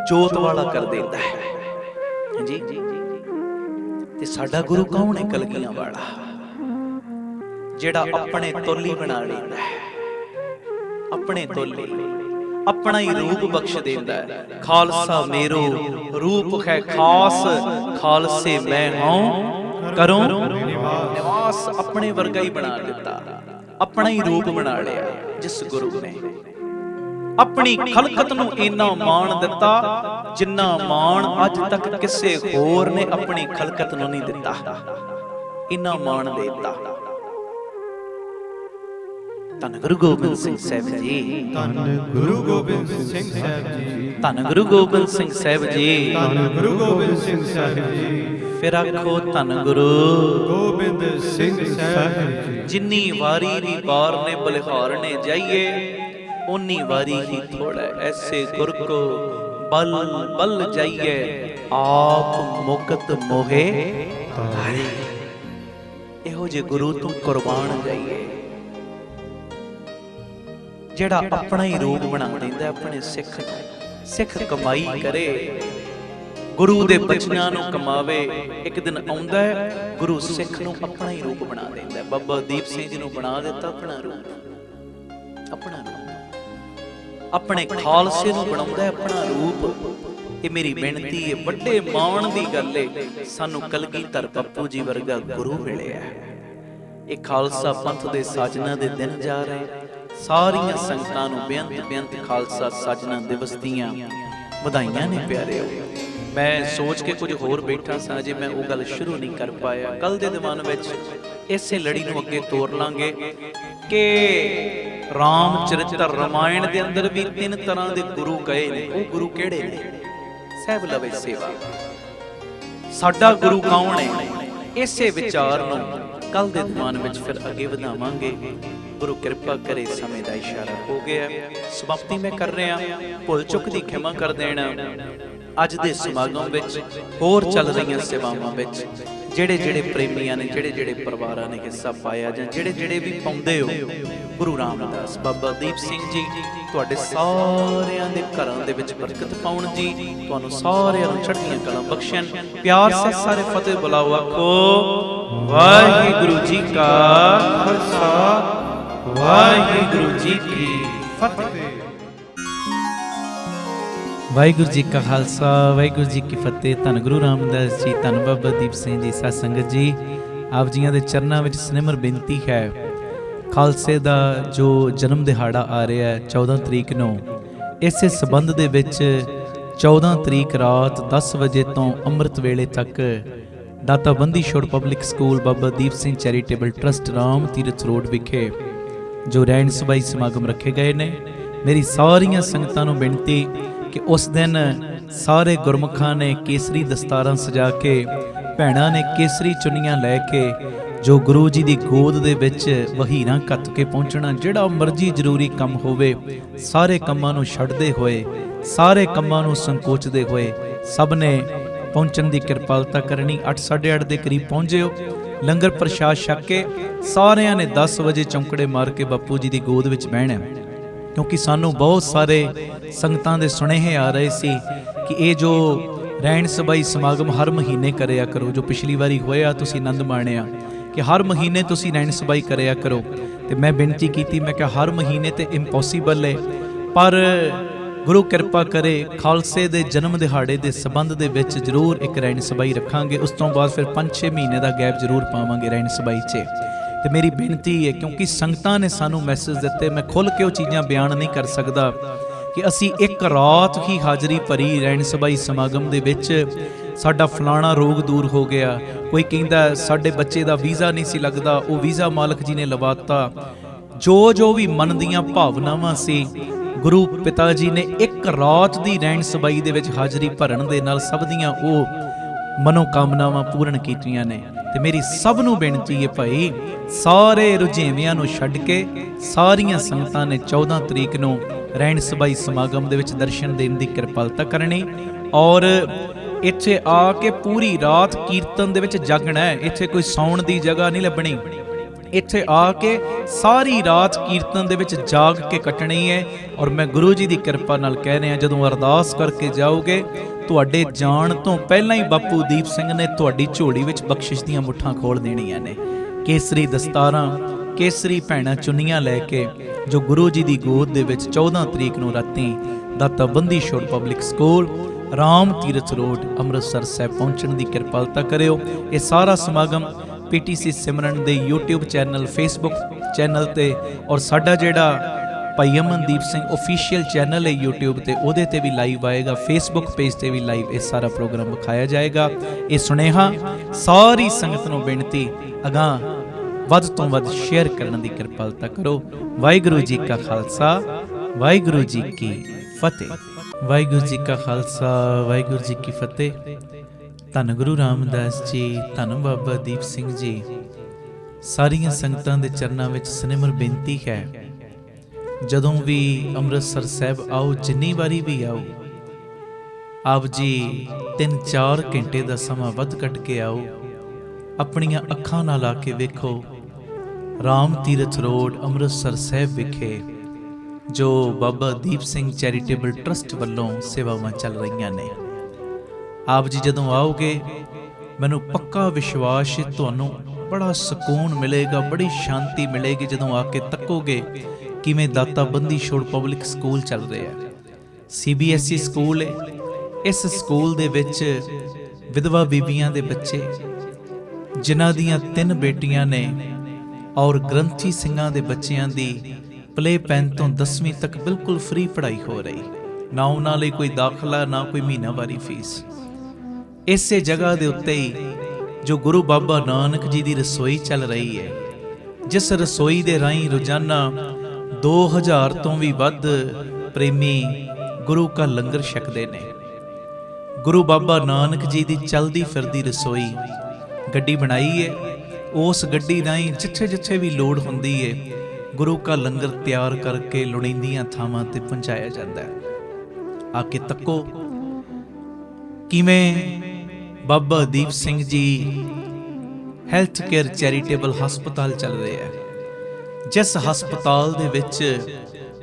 ਜੋਤ ਵਾਲਾ ਕਰ ਦਿੰਦਾ ਹੈ ਜੀ। ਤੇ ਸਾਡਾ ਗੁਰੂ ਕੌਣ ਹੈ? ਕਲਗੀਆਂ ਵਾਲਾ, ਜਿਹੜਾ ਆਪਣੇ ਤੁਲ ਹੀ ਬਣਾ ਲੈਂਦਾ ਹੈ, ਆਪਣੇ ਤੁਲ ਹੀ ਆਪਣਾ ਹੀ ਰੂਪ ਬਖਸ਼ ਦਿੰਦਾ ਹੈ। ਖਾਲਸਾ ਮੇਰੋ ਰੂਪ ਹੈ ਖਾਸ, ਖਾਲਸੇ ਮੈਂ ਹਉ ਕਰੂੰ ਨਿਵਾਸ। ਆਪਣੇ ਵਰਗਾ ਹੀ ਬਣਾ ਦਿੱਤਾ, ਆਪਣਾ ਹੀ ਰੂਪ ਬਣਾ ਲਿਆ ਜਿਸ ਗੁਰੂ ਨੇ। ਆਪਣੀ ਖਲਕਤ ਨੂੰ ਇੰਨਾ ਮਾਣ ਦਿੱਤਾ ਜਿੰਨਾ ਮਾਣ ਅੱਜ ਤੱਕ ਕਿਸੇ ਹੋਰ ਨੇ ਆਪਣੀ ਖਲਕਤ ਨੂੰ ਨਹੀਂ ਦਿੱਤਾ। ਇੰਨਾ ਮਾਣ ਦੇ ਦਿੱਤਾ। ਧੰਨ ਗੁਰੂ ਗੋਬਿੰਦ ਸਿੰਘ ਸਾਹਿਬ ਜੀ, ਧੰਨ ਗੁਰੂ ਗੋਬਿੰਦ ਸਿੰਘ ਸਾਹਿਬ ਜੀ, ਧੰਨ ਗੁਰੂ ਗੋਬਿੰਦ ਸਿੰਘ ਸਾਹਿਬ ਜੀ, ਧੰਨ ਗੁਰੂ ਗੋਬਿੰਦ ਸਿੰਘ ਸਾਹਿਬ ਜੀ। ਫਿਰ ਆਖੋ ਧੰਨ ਗੁਰੂ ਗੋਬਿੰਦ ਸਿੰਘ ਸਾਹਿਬ ਜੀ। ਜਿੰਨੀ ਵਾਰੀ ਵੀ ਬਾਰ ਨੇ ਬਲਿਹਾਰਨੇ ਜਾਈਏ, ਉਨੀ ਵਾਰੀ ਹੀ ਥੋੜਾ ਐਸੇ ਗੁਰ ਕੋ ਬਲ ਬਲ ਜਾਈਏ, ਆਪ ਮੁਕਤ ਮੋਹੇ ਧਾਰੇ। ਇਹੋ ਜੇ ਗੁਰੂ ਤੋਂ ਕੁਰਬਾਨ ਜਾਈਏ, ਜਿਹੜਾ ਆਪਣਾ ਹੀ ਰੂਪ ਬਣਾ ਦਿੰਦਾ ਆਪਣੇ ਸਿੱਖ ਨੂੰ। ਸਿੱਖ ਕਮਾਈ ਕਰੇ, ਗੁਰੂ ਦੇ ਬਚਨਾਂ ਨੂੰ ਕਮਾਵੇ। ਇੱਕ ਦਿਨ ਆਉਂਦਾ ਹੈ, ਗੁਰੂ ਸਿੱਖ ਨੂੰ ਆਪਣਾ ਹੀ ਰੂਪ ਬਣਾ ਦਿੰਦਾ। ਬਾਬਾ ਦੀਪ ਸਿੰਘ ਜੀ ਨੂੰ ਬਣਾ ਦਿੱਤਾ ਆਪਣਾ ਰੂਪ, ਆਪਣਾ ਰੂਪ। ਆਪਣੇ ਖਾਲਸੇ ਨੂੰ ਬਣਾਉਂਦਾ ਆਪਣਾ ਰੂਪ। ਇਹ ਮੇਰੀ ਬੇਨਤੀ ਹੈ, ਵੱਡੇ ਮਾਣ ਦੀ ਗੱਲ ਹੈ, ਸਾਨੂੰ ਕਲਗੀਧਰ ਬੱਪੂ ਜੀ ਵਰਗਾ ਗੁਰੂ ਮਿਲਿਆ। ਇਹ ਖਾਲਸਾ ਪੰਥ ਦੇ ਸਾਜਨਾ ਦੇ ਦਿਨ ਜਾ ਰਹੇ। ਸਾਰੀਆਂ ਸੰਗਤਾਂ ਨੂੰ ਬੇਅੰਤ ਖਾਲਸਾ ਸਾਜਨਾ ਦਿਵਸ ਦੀਆਂ ਵਧਾਈਆਂ ਨੇ ਪਿਆਰਿਓ। ਮੈਂ ਸੋਚ ਕੇ ਕੁਝ ਹੋਰ ਬੈਠਾ ਸਾਂ, ਜੇ ਮੈਂ ਉਹ ਗੱਲ ਸ਼ੁਰੂ ਨਹੀਂ ਕਰ ਪਾਇਆ। ਕੱਲ ਦੇ ਦੀਵਾਨ ਵਿੱਚ ਇਸੇ ਲੜੀ ਨੂੰ ਅੱਗੇ ਤੋਰ ਲਾਂਗੇ ਕਿ ਰਾਮ ਚਰਿਤਰ ਰਾਮਾਇਣ ਦੇ ਅੰਦਰ ਵੀ 3 ਤਰ੍ਹਾਂ ਦੇ ਗੁਰੂ ਗਏ ਨੇ। ਉਹ ਗੁਰੂ ਕਿਹੜੇ ਨੇ? ਸਹਿਬ ਲਵੇ ਸੇਵਾ। ਸਾਡਾ ਗੁਰੂ ਕੌਣ ਹੈ? ਇਸੇ ਵਿਚਾਰ ਨੂੰ ਕੱਲ ਦੇ ਦੀਵਾਨ ਵਿੱਚ ਫਿਰ ਅੱਗੇ ਵਧਾਵਾਂਗੇ। ਗੁਰੂ ਕਿਰਪਾ ਕਰੇ। ਸਮੇਂ ਦਾ ਇਸ਼ਾਰਾ ਹੋ ਗਿਆ, ਸਮਾਪਤੀ ਮੈਂ ਕਰ ਰਿਹਾ। ਭੁੱਲ ਚੁੱਕ ਦੀ ਖਿਮਾ ਕਰ ਦੇਣਾ। ਅੱਜ ਦੇ ਸਮਾਗਮ ਵਿੱਚ, ਹੋਰ ਚੱਲ ਰਹੀਆਂ ਸੇਵਾਵਾਂ ਵਿੱਚ ਜਿਹੜੇ ਪ੍ਰੇਮੀਆਂ ਨੇ, ਜਿਹੜੇ ਪਰਿਵਾਰਾਂ ਨੇ ਹਿੱਸਾ ਪਾਇਆ, ਜਾਂ ਜਿਹੜੇ ਵੀ ਪਾਉਂਦੇ ਹੋ, ਗੁਰੂ ਰਾਮਦਾਸ ਬਾਬਾ ਦੀਪ ਸਿੰਘ ਜੀ ਤੁਹਾਡੇ ਸਾਰਿਆਂ ਦੇ ਘਰਾਂ ਦੇ ਵਿੱਚ ਬਰਕਤ ਪਾਉਣ ਜੀ। ਤੁਹਾਨੂੰ ਸਾਰਿਆਂ ਨੂੰ ਚੜ੍ਹਦੀਆਂ ਕਲਾਂ ਬਖਸ਼ਣ। ਪਿਆਰ ਸੇ ਸਾਰੇ ਫਤਿਹ ਬੁਲਾਓ। ਆਖੋ ਵਾਹਿਗੁਰੂ ਜੀ ਕਾ ਖਾਲਸਾ, ਵਾਹਿਗੁਰੂ ਜੀ ਕੀ ਫਤਿਹ। ਵਾਹਿਗੁਰੂ ਜੀ ਕਾ ਖਾਲਸਾ, ਵਾਹਿਗੁਰੂ ਜੀ ਕੀ ਫਤਿਹ। ਧੰਨ ਗੁਰੂ ਰਾਮਦਾਸ ਜੀ, ਧੰਨ ਬਾਬਾ ਦੀਪ ਸਿੰਘ ਜੀ। ਸਾਧ ਸੰਗਤ ਜੀ, ਆਪ ਜੀਆਂ ਦੇ ਚਰਨਾਂ ਵਿੱਚ ਸਿਮਰ ਬੇਨਤੀ ਹੈ। ਖਾਲਸੇ ਦਾ ਜੋ ਜਨਮ ਦਿਹਾੜਾ ਆ ਰਿਹਾ ਹੈ 14 ਤਰੀਕ ਨੂੰ, ਇਸੇ ਸਬੰਧ ਦੇ ਵਿੱਚ 14 ਤਰੀਕ ਰਾਤ 10 ਵਜੇ ਤੋਂ ਅੰਮ੍ਰਿਤ ਵੇਲੇ ਤੱਕ ਦਾਤਾ Bandi Chhor public school Baba Deep Singh charitable trust Ram Tirath road ਵਿਖੇ ਜੋ ਰਹਿਣ ਸਭਾਈ ਸਮਾਗਮ ਰੱਖੇ ਗਏ ਨੇ। ਮੇਰੀ ਸਾਰੀਆਂ ਸੰਗਤਾਂ ਨੂੰ ਬੇਨਤੀ ਕਿ ਉਸ ਦਿਨ ਸਾਰੇ ਗੁਰਮੁਖਾਂ ਨੇ ਕੇਸਰੀ ਦਸਤਾਰਾਂ ਸਜਾ ਕੇ, ਭੈਣਾਂ ਨੇ ਕੇਸਰੀ ਚੁੰਨੀਆਂ ਲੈ ਕੇ, ਜੋ ਗੁਰੂ ਜੀ ਦੀ ਗੋਦ ਦੇ ਵਿੱਚ ਵਹੀਰਾਂ ਕੱਤ ਕੇ ਪਹੁੰਚਣਾ। ਜਿਹੜਾ ਮਰਜ਼ੀ ਜ਼ਰੂਰੀ ਕੰਮ ਹੋਵੇ, ਸਾਰੇ ਕੰਮਾਂ ਨੂੰ ਛੱਡਦੇ ਹੋਏ, ਸਾਰੇ ਕੰਮਾਂ ਨੂੰ ਸੰਕੋਚਦੇ ਹੋਏ ਸਭ ਨੇ ਪਹੁੰਚਣ ਦੀ ਕਿਰਪਾਲਤਾ ਕਰਨੀ। 8:30 ਦੇ ਕਰੀਬ ਪਹੁੰਚਿਓ। ਲੰਗਰ ਪ੍ਰਸ਼ਾਦ ਛਕ ਕੇ ਸਾਰਿਆਂ ਨੇ 10 ਵਜੇ ਚੌਂਕੜੇ ਮਾਰ ਕੇ ਬਾਪੂ ਜੀ ਦੀ ਗੋਦ ਵਿੱਚ ਬਹਿਣਾ, ਕਿਉਂਕਿ ਸਾਨੂੰ ਬਹੁਤ ਸਾਰੇ ਸੰਗਤਾਂ ਦੇ ਸੁਨੇਹੇ ਆ ਰਹੇ ਸੀ ਕਿ ਇਹ ਜੋ ਰਹਿਣ ਸਭਾਈ ਸਮਾਗਮ ਹਰ ਮਹੀਨੇ ਕਰਿਆ ਕਰੋ। ਜੋ ਪਿਛਲੀ ਵਾਰੀ ਹੋਇਆ ਤੁਸੀਂ ਆਨੰਦ ਮਾਣਿਆ ਕਿ ਹਰ ਮਹੀਨੇ ਤੁਸੀਂ ਰਹਿਣ ਸਭਾਈ ਕਰਿਆ ਕਰੋ। ਤੇ ਮੈਂ ਬੇਨਤੀ ਕੀਤੀ, ਮੈਂ ਕਿਹਾ ਹਰ ਮਹੀਨੇ ਤੇ ਇੰਪੋਸੀਬਲ ਹੈ, ਪਰ ਗੁਰੂ ਕਿਰਪਾ ਕਰੇ ਖਾਲਸੇ ਦੇ ਜਨਮ ਦਿਹਾੜੇ ਦੇ ਸੰਬੰਧ ਦੇ ਵਿੱਚ ਜ਼ਰੂਰ ਇੱਕ ਰਹਿਣ ਸਭਾਈ ਰੱਖਾਂਗੇ। ਉਸ ਤੋਂ ਬਾਅਦ ਫਿਰ 5-6 ਮਹੀਨੇ ਦਾ ਗੈਪ ਜ਼ਰੂਰ ਪਾਵਾਂਗੇ ਰਹਿਣ ਸਭਾਈ 'ਚ। ਤੇ ਮੇਰੀ ਬੇਨਤੀ ਹੈ, ਕਿਉਂਕਿ ਸੰਗਤਾਂ ਨੇ ਸਾਨੂੰ ਮੈਸੇਜ ਦਿੱਤੇ, ਮੈਂ ਖੁੱਲ੍ਹ ਕੇ ਉਹ ਚੀਜ਼ਾਂ ਬਿਆਨ ਨਹੀਂ ਕਰ ਸਕਦਾ ਕਿ ਅਸੀਂ ਇੱਕ ਰਾਤ ਹੀ ਹਾਜ਼ਰੀ ਭਰੀ ਰਹਿਣ ਸਭਾਈ ਸਮਾਗਮ ਦੇ ਵਿੱਚ, ਸਾਡਾ ਫਲਾਣਾ ਰੋਗ ਦੂਰ ਹੋ ਗਿਆ, ਕੋਈ ਕਹਿੰਦਾ ਸਾਡੇ ਬੱਚੇ ਦਾ ਵੀਜ਼ਾ ਨਹੀਂ ਸੀ ਲੱਗਦਾ, ਉਹ ਵੀਜ਼ਾ ਮਾਲਕ ਜੀ ਨੇ ਲਵਾਤਾ। ਜੋ ਵੀ ਮਨ ਦੀਆਂ ਭਾਵਨਾਵਾਂ ਸੀ, ਗੁਰੂ ਪਿਤਾ ਜੀ ਨੇ ਇੱਕ ਰਾਤ ਦੀ ਰਹਿਣ ਸਭਾਈ ਦੇ ਵਿੱਚ ਹਾਜ਼ਰੀ ਭਰਨ ਦੇ ਨਾਲ ਸਭ ਦੀਆਂ ਉਹ ਮਨੋਕਾਮਨਾਵਾਂ ਪੂਰਨ ਕੀਤੀਆਂ ਨੇ। ਤੇ ਮੇਰੀ ਸਭ ਨੂੰ ਬੇਨਤੀ ਹੈ ਭਾਈ, ਸਾਰੇ ਰੁਝੇਵਿਆਂ ਨੂੰ ਛੱਡ ਕੇ ਸਾਰੀਆਂ ਸੰਗਤਾਂ ਨੇ 14 ਤਰੀਕ ਨੂੰ ਰਹਿਣ ਸਭਾਈ ਸਮਾਗਮ ਦੇ ਵਿੱਚ ਦਰਸ਼ਨ ਦੇਣ ਦੀ ਕਿਰਪਾਲਤਾ ਕਰਨੀ, ਔਰ ਇੱਥੇ ਆ ਕੇ ਪੂਰੀ ਰਾਤ ਕੀਰਤਨ ਦੇ ਵਿੱਚ ਜਾਗਣਾ ਹੈ। ਇੱਥੇ ਕੋਈ ਸੌਣ ਦੀ ਜਗ੍ਹਾ ਨਹੀਂ ਲੱਭਣੀ, ਇੱਥੇ ਆ ਕੇ ਸਾਰੀ ਰਾਤ ਕੀਰਤਨ ਦੇ ਵਿੱਚ ਜਾਗ ਕੇ ਕੱਟਣੀ ਹੈ। ਔਰ ਮੈਂ ਗੁਰੂ ਜੀ ਦੀ ਕਿਰਪਾ ਨਾਲ ਕਹਿ ਰਿਹਾ, ਜਦੋਂ ਅਰਦਾਸ ਕਰਕੇ ਜਾਓਗੇ, ਤੁਹਾਡੇ ਜਾਣ ਤੋਂ ਪਹਿਲਾਂ ਹੀ ਬਾਪੂ ਦੀਪ ਸਿੰਘ ਨੇ ਤੁਹਾਡੀ ਝੋਲੀ ਵਿੱਚ ਬਖਸ਼ਿਸ਼ ਦੀਆਂ ਮੁੱਠਾਂ ਖੋਲ ਦੇਣੀਆਂ ਨੇ। ਕੇਸਰੀ ਦਸਤਾਰਾਂ, ਕੇਸਰੀ ਭੈਣਾਂ ਚੁੰਨੀਆਂ ਲੈ ਕੇ ਜੋ ਗੁਰੂ ਜੀ ਦੀ ਗੋਦ ਦੇ ਵਿੱਚ 14 ਤਰੀਕ ਨੂੰ ਰਾਤੀ ਦਾਤਾ Bandi Chhor public school, Ram Tirath road, Amritsar Sahib ਪਹੁੰਚਣ ਦੀ ਕਿਰਪਾਲਤਾ ਕਰਿਓ। ਇਹ ਸਾਰਾ ਸਮਾਗਮ PTC ਸਿਮਰਨ ਦੇ YouTube ਚੈਨਲ, Facebook ਚੈਨਲ ਤੇ, ਔਰ ਸਾਡਾ ਜਿਹੜਾ ਭਾਈ ਅਮਨਦੀਪ ਸਿੰਘ ਆਫੀਸ਼ੀਅਲ ਚੈਨਲ ਹੈ YouTube ਤੇ, ਉਹਦੇ ਤੇ ਵੀ ਲਾਈਵ ਆਏਗਾ, Facebook ਪੇਜ ਤੇ ਵੀ ਲਾਈਵ ਇਹ ਸਾਰਾ ਪ੍ਰੋਗਰਾਮ ਵਿਖਾਇਆ ਜਾਏਗਾ। ਇਹ ਸੁਨੇਹਾ ਸਾਰੀ ਸੰਗਤ ਨੂੰ ਬੇਨਤੀ, ਅਗਾਂਹ ਵੱਧ ਤੋਂ ਵੱਧ ਸ਼ੇਅਰ ਕਰਨ ਦੀ ਕਿਰਪਾਲਤਾ ਕਰੋ। ਵਾਹਿਗੁਰੂ ਜੀ ਕਾ ਖਾਲਸਾ, ਵਾਹਿਗੁਰੂ ਜੀ ਕੀ ਫਤਿਹ। ਵਾਹਿਗੁਰੂ ਜੀ ਕਾ ਖਾਲਸਾ, ਵਾਹਿਗੁਰੂ ਜੀ ਕੀ ਫਤਿਹ। ਧੰਨ ਗੁਰੂ ਰਾਮਦਾਸ ਜੀ, ਧੰਨ ਬਾਬਾ ਦੀਪ ਸਿੰਘ ਜੀ। ਸਾਰੀਆਂ ਸੰਗਤਾਂ ਦੇ ਚਰਨਾਂ ਵਿੱਚ ਸਨਿਮਰ ਬੇਨਤੀ ਹੈ, ਜਦੋਂ ਵੀ ਅੰਮ੍ਰਿਤਸਰ ਸਾਹਿਬ ਆਓ, ਜਿੰਨੀ ਵਾਰੀ ਵੀ ਆਓ, ਆਪ ਜੀ 3-4 ਘੰਟੇ ਦਾ ਸਮਾਂ ਵੱਧ ਕੱਢ ਕੇ ਆਓ। ਆਪਣੀਆਂ ਅੱਖਾਂ ਨਾਲ ਆ ਕੇ ਵੇਖੋ, ਰਾਮ ਤੀਰਥ ਰੋਡ ਅੰਮ੍ਰਿਤਸਰ ਸਾਹਿਬ ਵਿਖੇ ਜੋ ਬਾਬਾ ਦੀਪ ਸਿੰਘ ਚੈਰੀਟੇਬਲ ਟਰਸਟ ਵੱਲੋਂ ਸੇਵਾਵਾਂ ਚੱਲ ਰਹੀਆਂ ਨੇ। ਆਪ ਜੀ ਜਦੋਂ ਆਓਗੇ, ਮੈਨੂੰ ਪੱਕਾ ਵਿਸ਼ਵਾਸ ਹੈ ਤੁਹਾਨੂੰ ਬੜਾ ਸਕੂਨ ਮਿਲੇਗਾ, ਬੜੀ ਸ਼ਾਂਤੀ ਮਿਲੇਗੀ ਜਦੋਂ ਆ ਕੇ ਤੱਕੋਗੇ ਕਿਵੇਂ ਦਾਤਾ ਬੰਦੀ ਛੋੜ ਪਬਲਿਕ ਸਕੂਲ ਚੱਲ ਰਿਹਾ ਹੈ। CBSE ਸਕੂਲ ਹੈ। ਇਸ ਸਕੂਲ ਦੇ ਵਿੱਚ ਵਿਧਵਾ ਬੀਬੀਆਂ ਦੇ ਬੱਚੇ, ਜਿਨ੍ਹਾਂ ਦੀਆਂ 3 ਬੇਟੀਆਂ ਨੇ, ਔਰ ਗ੍ਰੰਥੀ ਸਿੰਘਾਂ ਦੇ ਬੱਚਿਆਂ ਦੀ ਪਲੇ ਪੈਨ ਤੋਂ 10ਵੀਂ ਤੱਕ ਬਿਲਕੁਲ ਫ੍ਰੀ ਪੜ੍ਹਾਈ ਹੋ ਰਹੀ, ਨਾ ਉਹਨਾਂ ਲਈ ਕੋਈ ਦਾਖਲਾ, ਨਾ ਕੋਈ ਮਹੀਨਾਵਾਰੀ ਫੀਸ। ਇਸੇ ਜਗ੍ਹਾ ਦੇ ਉੱਤੇ ਹੀ ਜੋ ਗੁਰੂ ਬਾਬਾ ਨਾਨਕ ਜੀ ਦੀ ਰਸੋਈ ਚੱਲ ਰਹੀ ਹੈ, ਜਿਸ ਰਸੋਈ ਦੇ ਰਾਹੀਂ ਰੋਜ਼ਾਨਾ 2000 ਤੋਂ ਵੀ ਵੱਧ ਪ੍ਰੇਮੀ ਗੁਰੂ ਕਾ ਲੰਗਰ ਛਕਦੇ ਨੇ। ਗੁਰੂ ਬਾਬਾ ਨਾਨਕ ਜੀ ਦੀ ਚਲਦੀ ਫਿਰਦੀ ਰਸੋਈ ਗੱਡੀ ਬਣਾਈ ਹੈ, ਉਸ ਗੱਡੀ ਰਾਹੀਂ ਜਿੱਥੇ ਜਿੱਥੇ ਵੀ ਲੋੜ ਹੁੰਦੀ ਹੈ, ਗੁਰੂ ਕਾ ਲੰਗਰ ਤਿਆਰ ਕਰਕੇ ਲੋੜੀਂਦੀਆਂ ਥਾਵਾਂ ਤੇ ਪਹੁੰਚਾਇਆ ਜਾਂਦਾ ਹੈ। ਆ ਕੇ ਤੱਕੋ ਕਿਵੇਂ Baba Deep Singh ji health care charitable ਹਸਪਤਾਲ ਚੱਲ ਰਿਹਾ ਹੈ, ਜਿਸ ਹਸਪਤਾਲ ਦੇ ਵਿੱਚ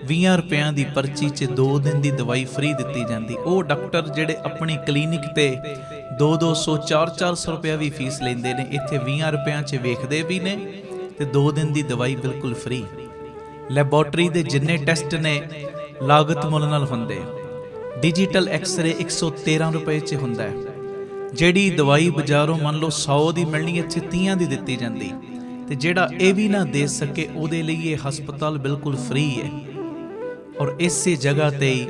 20 ਰੁਪਇਆਂ ਦੀ ਪਰਚੀ 'ਚ 2 ਦਿਨ ਦੀ ਦਵਾਈ ਫ੍ਰੀ ਦਿੱਤੀ ਜਾਂਦੀ। ਉਹ ਡਾਕਟਰ ਜਿਹੜੇ ਆਪਣੀ ਕਲੀਨਿਕ ਤੇ 200-200, 400 ਰੁਪਇਆ ਵੀ ਫੀਸ ਲੈਂਦੇ ਨੇ, ਇੱਥੇ 20 ਰੁਪਇਆਂ 'ਚ ਵੇਖਦੇ ਵੀ ਨੇ ਤੇ 2 ਦਿਨ ਦੀ ਦਵਾਈ ਬਿਲਕੁਲ ਫ੍ਰੀ। ਲੈਬੋਰਟਰੀ ਦੇ ਜਿੰਨੇ ਟੈਸਟ ਨੇ ਲਾਗਤ ਮੁੱਲ ਨਾਲ ਹੁੰਦੇ। ਡਿਜੀਟਲ ਐਕਸਰੇ 113 ਰੁਪਏ 'ਚ ਹੁੰਦਾ ਹੈ। ਜਿਹੜੀ ਦਵਾਈ ਬਾਜ਼ਾਰੋਂ ਮੰਨ ਲਓ 100 ਦੀ ਮਿਲਣੀ, ਇੱਥੇ 30 ਦੀ ਦਿੱਤੀ ਜਾਂਦੀ। ਤੇ ਜਿਹੜਾ ਇਹ ਵੀ ਨਾ ਦੇ ਸਕੇ, ਉਹਦੇ ਲਈ ਇਹ ਹਸਪਤਾਲ ਬਿਲਕੁਲ ਫ੍ਰੀ ਹੈ। ਔਰ ਇਸੇ ਜਗ੍ਹਾ ਤੇ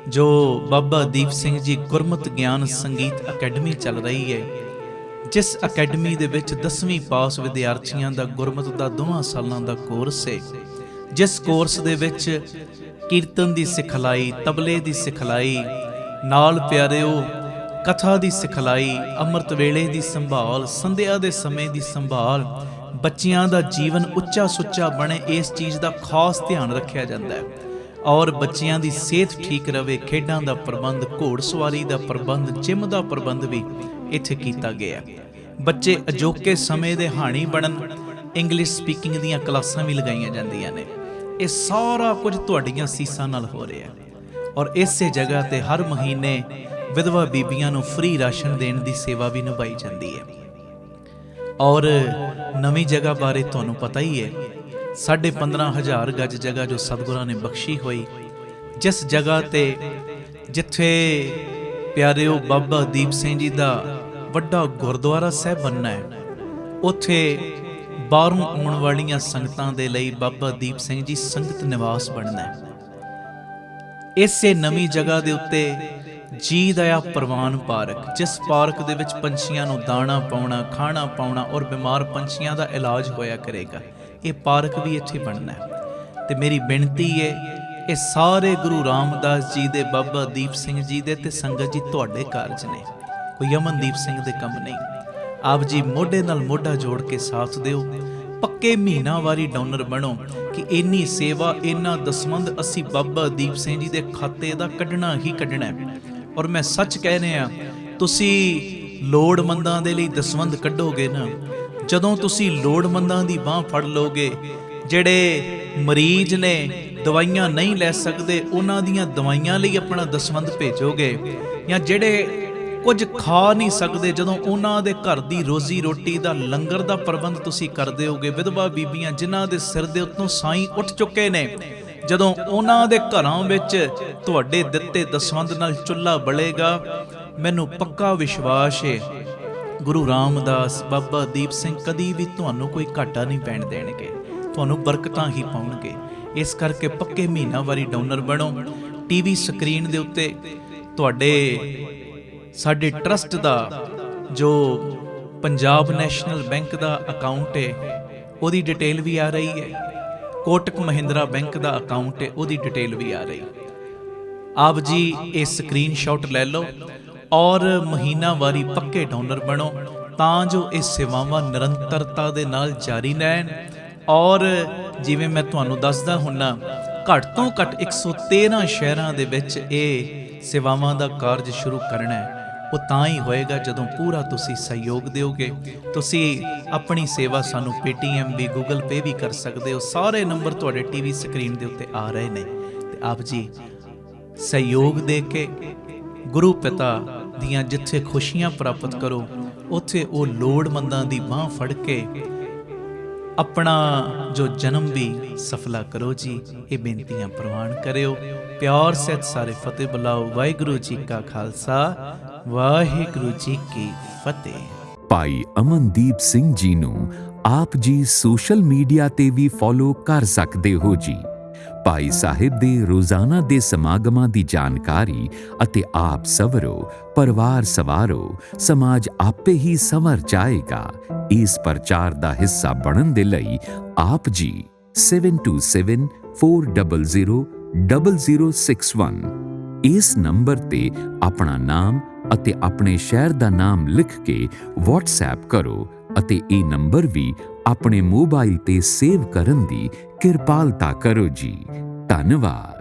ਜੋ ਬਾਬਾ ਦੀਪ ਸਿੰਘ ਜੀ ਗੁਰਮਤ ਗਿਆਨ ਸੰਗੀਤ ਅਕੈਡਮੀ ਚੱਲ ਰਹੀ ਹੈ, ਜਿਸ ਅਕੈਡਮੀ ਦੇ ਵਿੱਚ 10ਵੀਂ ਪਾਸ ਵਿਦਿਆਰਥੀਆਂ ਦਾ ਗੁਰਮਤ ਦਾ 2 ਸਾਲਾਂ ਦਾ ਕੋਰਸ ਹੈ, ਜਿਸ ਕੋਰਸ ਦੇ ਵਿੱਚ ਕੀਰਤਨ ਦੀ ਸਿਖਲਾਈ, ਤਬਲੇ ਦੀ ਸਿਖਲਾਈ, ਨਾਲ ਪਿਆਰਿਓ ਕਥਾ ਦੀ ਸਿਖਲਾਈ, ਅੰਮ੍ਰਿਤ ਵੇਲੇ ਦੀ ਸੰਭਾਲ, ਸੰਧਿਆ ਦੇ ਸਮੇਂ ਦੀ ਸੰਭਾਲ, ਬੱਚਿਆਂ ਦਾ ਜੀਵਨ ਉੱਚਾ ਸੁੱਚਾ ਬਣੇ, ਇਸ ਚੀਜ਼ ਦਾ ਖਾਸ ਧਿਆਨ ਰੱਖਿਆ ਜਾਂਦਾ ਹੈ। ਔਰ ਬੱਚਿਆਂ ਦੀ ਸਿਹਤ ਠੀਕ ਰਵੇ, ਖੇਡਾਂ ਦਾ ਪ੍ਰਬੰਧ, ਘੋੜਸਵਾਰੀ ਦਾ ਪ੍ਰਬੰਧ, ਜਿਮ ਦਾ ਪ੍ਰਬੰਧ ਵੀ ਇੱਥੇ ਕੀਤਾ ਗਿਆ। ਬੱਚੇ ਅਜੋਕੇ ਸਮੇਂ ਦੇ ਹਾਣੀ ਬਣਨ, ਇੰਗਲਿਸ਼ ਸਪੀਕਿੰਗ ਦੀਆਂ ਕਲਾਸਾਂ ਵੀ ਲਗਾਈਆਂ ਜਾਂਦੀਆਂ ਨੇ। ਇਹ ਸਾਰਾ ਕੁਝ ਤੁਹਾਡੀਆਂ ਸੀਸਾਂ ਨਾਲ ਹੋ ਰਿਹਾ। ਔਰ ਇਸੇ ਜਗ੍ਹਾ ਤੇ ਹਰ ਮਹੀਨੇ ਵਿਧਵਾ ਬੀਬੀਆਂ ਨੂੰ ਫ੍ਰੀ ਰਾਸ਼ਨ ਦੇਣ ਦੀ ਸੇਵਾ ਵੀ ਨਿਭਾਈ ਜਾਂਦੀ ਹੈ। ਔਰ ਨਵੀਂ ਜਗ੍ਹਾ ਬਾਰੇ ਤੁਹਾਨੂੰ ਪਤਾ ਹੀ ਹੈ, 15,500 ਗਜ ਜਗ੍ਹਾ ਜੋ ਸਤਿਗੁਰਾਂ ਨੇ ਬਖਸ਼ੀ ਹੋਈ, ਜਿਸ ਜਗ੍ਹਾ ਤੇ ਜਿੱਥੇ ਪਿਆਰਿਓ ਬਾਬਾ ਦੀਪ ਸਿੰਘ ਜੀ ਦਾ ਵੱਡਾ ਗੁਰਦੁਆਰਾ ਸਾਹਿਬ ਬਣਨਾ ਹੈ, ਉੱਥੇ ਬਾਹਰੋਂ ਆਉਣ ਵਾਲੀਆਂ ਸੰਗਤਾਂ ਦੇ ਲਈ ਬਾਬਾ ਦੀਪ ਸਿੰਘ ਜੀ ਸੰਗਤ ਨਿਵਾਸ ਬਣਨਾ ਹੈ। ਇਸੇ ਨਵੀਂ ਜਗ੍ਹਾ ਦੇ ਉੱਤੇ ਜੀ ਦਇਆ ਪ੍ਰਵਾਨ ਪਾਰਕ, ਜਿਸ ਪਾਰਕ ਦੇ ਵਿੱਚ ਪੰਛੀਆਂ ਨੂੰ ਦਾਣਾ ਪਾਉਣਾ, ਖਾਣਾ ਪਾਉਣਾ ਔਰ ਬਿਮਾਰ ਪੰਛੀਆਂ ਦਾ ਇਲਾਜ ਹੋਇਆ ਕਰੇਗਾ, ਇਹ ਪਾਰਕ ਵੀ ਇੱਥੇ ਬਣਨਾ ਹੈ। ਤੇ ਮੇਰੀ ਬੇਨਤੀ ਹੈ, ਇਹ ਸਾਰੇ ਗੁਰੂ ਰਾਮਦਾਸ ਜੀ ਦੇ, ਬਾਬਾ ਦੀਪ ਸਿੰਘ ਜੀ ਦੇ ਤੇ ਸੰਗਤ ਜੀ ਤੁਹਾਡੇ ਕਾਰਜ ਨੇ, ਕੋਈ ਅਮਨਦੀਪ ਸਿੰਘ ਦੇ ਕੰਮ ਨਹੀਂ। ਆਪ ਜੀ ਮੋਢੇ ਨਾਲ ਮੋਢਾ ਜੋੜ ਕੇ ਸਾਥ ਦਿਓ। ਪੱਕੇ ਮਹੀਨਾਵਾਰੀ ਡੋਨਰ ਬਣੋ ਕਿ ਇੰਨੀ ਸੇਵਾ, ਇੰਨਾ ਦਸਵੰਧ ਅਸੀਂ ਬਾਬਾ ਦੀਪ ਸਿੰਘ ਜੀ ਦੇ ਖਾਤੇ ਦਾ ਕੱਢਣਾ ਹੀ ਕੱਢਣਾ ਹੈ। ਔਰ ਮੈਂ ਸੱਚ ਕਹਿ ਰਿਹਾ, ਤੁਸੀਂ ਲੋੜਵੰਦਾਂ ਦੇ ਲਈ ਦਸਵੰਧ ਕੱਢੋਗੇ ਨਾ, ਜਦੋਂ ਤੁਸੀਂ ਲੋੜਵੰਦਾਂ ਦੀ ਬਾਹ ਫੜ ਲਓਗੇ, ਜਿਹੜੇ ਮਰੀਜ਼ ਨੇ ਦਵਾਈਆਂ ਨਹੀਂ ਲੈ ਸਕਦੇ ਉਹਨਾਂ ਦੀਆਂ ਦਵਾਈਆਂ ਲਈ ਆਪਣਾ ਦਸਵੰਧ ਭੇਜੋਗੇ, ਜਾਂ ਜਿਹੜੇ ਕੁਝ ਖਾ ਨਹੀਂ ਸਕਦੇ, ਜਦੋਂ ਉਹਨਾਂ ਦੇ ਘਰ ਦੀ ਰੋਜ਼ੀ ਰੋਟੀ ਦਾ ਲੰਗਰ ਦਾ ਪ੍ਰਬੰਧ ਤੁਸੀਂ ਕਰ ਦਿਓਗੇ, ਵਿਧਵਾ ਬੀਬੀਆਂ ਜਿਨ੍ਹਾਂ ਦੇ ਸਿਰ ਦੇ ਉੱਤੋਂ ਸਾਈਂ ਉੱਠ ਚੁੱਕੇ ਨੇ, ਜਦੋਂ ਉਹਨਾਂ ਦੇ ਘਰਾਂ ਵਿੱਚ ਤੁਹਾਡੇ ਦਿੱਤੇ ਦਸਵੰਧ ਨਾਲ ਚੁੱਲ੍ਹਾ ਬਲੇਗਾ, ਮੈਨੂੰ ਪੱਕਾ ਵਿਸ਼ਵਾਸ ਹੈ ਗੁਰੂ ਰਾਮਦਾਸ, ਬਾਬਾ ਦੀਪ ਸਿੰਘ ਕਦੀ ਵੀ ਤੁਹਾਨੂੰ ਕੋਈ ਘਾਟਾ ਨਹੀਂ ਪੈਣ ਦੇਣਗੇ, ਤੁਹਾਨੂੰ ਬਰਕਤਾਂ ਹੀ ਪਾਉਣਗੇ। ਇਸ ਕਰਕੇ ਪੱਕੇ ਮਹੀਨਾਵਾਰੀ ਡੋਨਰ ਬਣੋ। ਟੀਵੀ ਸਕਰੀਨ ਦੇ ਉੱਤੇ ਤੁਹਾਡੇ ਸਾਡੇ ਟਰਸਟ ਦਾ ਜੋ ਪੰਜਾਬ ਨੈਸ਼ਨਲ ਬੈਂਕ ਦਾ ਅਕਾਊਂਟ ਹੈ ਉਹਦੀ ਡਿਟੇਲ ਵੀ ਆ ਰਹੀ ਹੈ, ਕੋਟਕ ਮਹਿੰਦਰਾ ਬੈਂਕ ਦਾ ਅਕਾਊਂਟ ਹੈ ਉਹਦੀ ਡਿਟੇਲ ਵੀ ਆ ਰਹੀ। ਆਪ ਜੀ ਇਹ ਸਕਰੀਨਸ਼ਾਟ ਲੈ ਲਓ ਔਰ ਮਹੀਨਾਵਾਰੀ ਪੱਕੇ ਡੋਨਰ ਬਣੋ, ਤਾਂ ਜੋ ਇਹ ਸੇਵਾਵਾਂ ਨਿਰੰਤਰਤਾ ਦੇ ਨਾਲ ਜਾਰੀ ਰਹਿਣ। ਔਰ ਜਿਵੇਂ ਮੈਂ ਤੁਹਾਨੂੰ ਦੱਸਦਾ ਹੁੰਨਾ, ਘੱਟ ਤੋਂ ਘੱਟ 113 ਸ਼ਹਿਰਾਂ ਦੇ ਵਿੱਚ ਇਹ ਸੇਵਾਵਾਂ ਦਾ ਕਾਰਜ ਸ਼ੁਰੂ ਕਰਨਾ ਹੈ। ਉਹ ਤਾਂ ਹੀ ਹੋਏਗਾ ਜਦੋਂ ਪੂਰਾ ਤੁਸੀਂ ਸਹਿਯੋਗ ਦਿਓਗੇ। ਤੁਸੀਂ ਆਪਣੀ ਸੇਵਾ ਸਾਨੂੰ ਪੇਟੀਐਮ ਵੀ, ਗੂਗਲ ਪੇ ਵੀ ਕਰ ਸਕਦੇ ਹੋ। ਸਾਰੇ ਨੰਬਰ ਤੁਹਾਡੇ ਟੀਵੀ ਸਕਰੀਨ ਦੇ ਉੱਤੇ ਆ ਰਹੇ ਨੇ। ਤੇ ਆਪ ਜੀ ਸਹਿਯੋਗ ਦੇ ਕੇ ਗੁਰੂ ਪਿਤਾ ਦੀਆਂ ਜਿੱਥੇ ਖੁਸ਼ੀਆਂ ਪ੍ਰਾਪਤ ਕਰੋ, ਉੱਥੇ ਉਹ ਲੋੜਵੰਦਾਂ ਦੀ ਬਾਹ ਫੜ ਕੇ ਆਪਣਾ ਜੋ ਜਨਮ ਵੀ ਸਫਲਾ ਕਰੋ ਜੀ। ਇਹ ਬੇਨਤੀਆਂ ਪ੍ਰਵਾਨ ਕਰਿਓ। ਪਿਆਰ ਸਹਿਤ ਸਾਰੇ ਫਤਿਹ ਬੁਲਾਓ। ਵਾਹਿਗੁਰੂ ਜੀ ਕਾ ਖਾਲਸਾ, ਵਾਹਿਗੁਰੂ ਜੀ ਕੀ ਫਤਿਹ। ਭਾਈ ਅਮਨਦੀਪ ਸਿੰਘ ਜੀ ਨੂੰ ਆਪ ਜੀ ਸੋਸ਼ਲ ਮੀਡੀਆ ਤੇ ਵੀ ਫੋਲੋ ਕਰ ਸਕਦੇ ਹੋ ਜੀ। ਭਾਈ ਸਾਹਿਬ ਦੇ ਰੋਜ਼ਾਨਾ ਦੇ ਸਮਾਗਮਾਂ ਦੀ ਜਾਣਕਾਰੀ ਅਤੇ ਆਪ ਸਵਰੋ, ਪਰਿਵਾਰ ਸਵਾਰੋ, ਸਮਾਜ ਆਪੇ ਹੀ ਸੰਵਰ ਜਾਏਗਾ। ਇਸ ਪ੍ਰਚਾਰ ਦਾ ਹਿੱਸਾ ਬਣਨ ਦੇ ਲਈ ਆਪ ਜੀ 7274000061 ਇਸ ਨੰਬਰ ਤੇ ਆਪਣਾ ਨਾਮ ਅਤੇ ਆਪਣੇ ਸ਼ਹਿਰ ਦਾ ਨਾਮ ਲਿਖ ਕੇ WhatsApp ਕਰੋ ਅਤੇ ਇਹ ਨੰਬਰ ਵੀ ਆਪਣੇ ਮੋਬਾਈਲ ਤੇ ਸੇਵ ਕਰਨ ਦੀ ਕਿਰਪਾਲਤਾ ਕਰੋ ਜੀ। ਧੰਨਵਾਦ।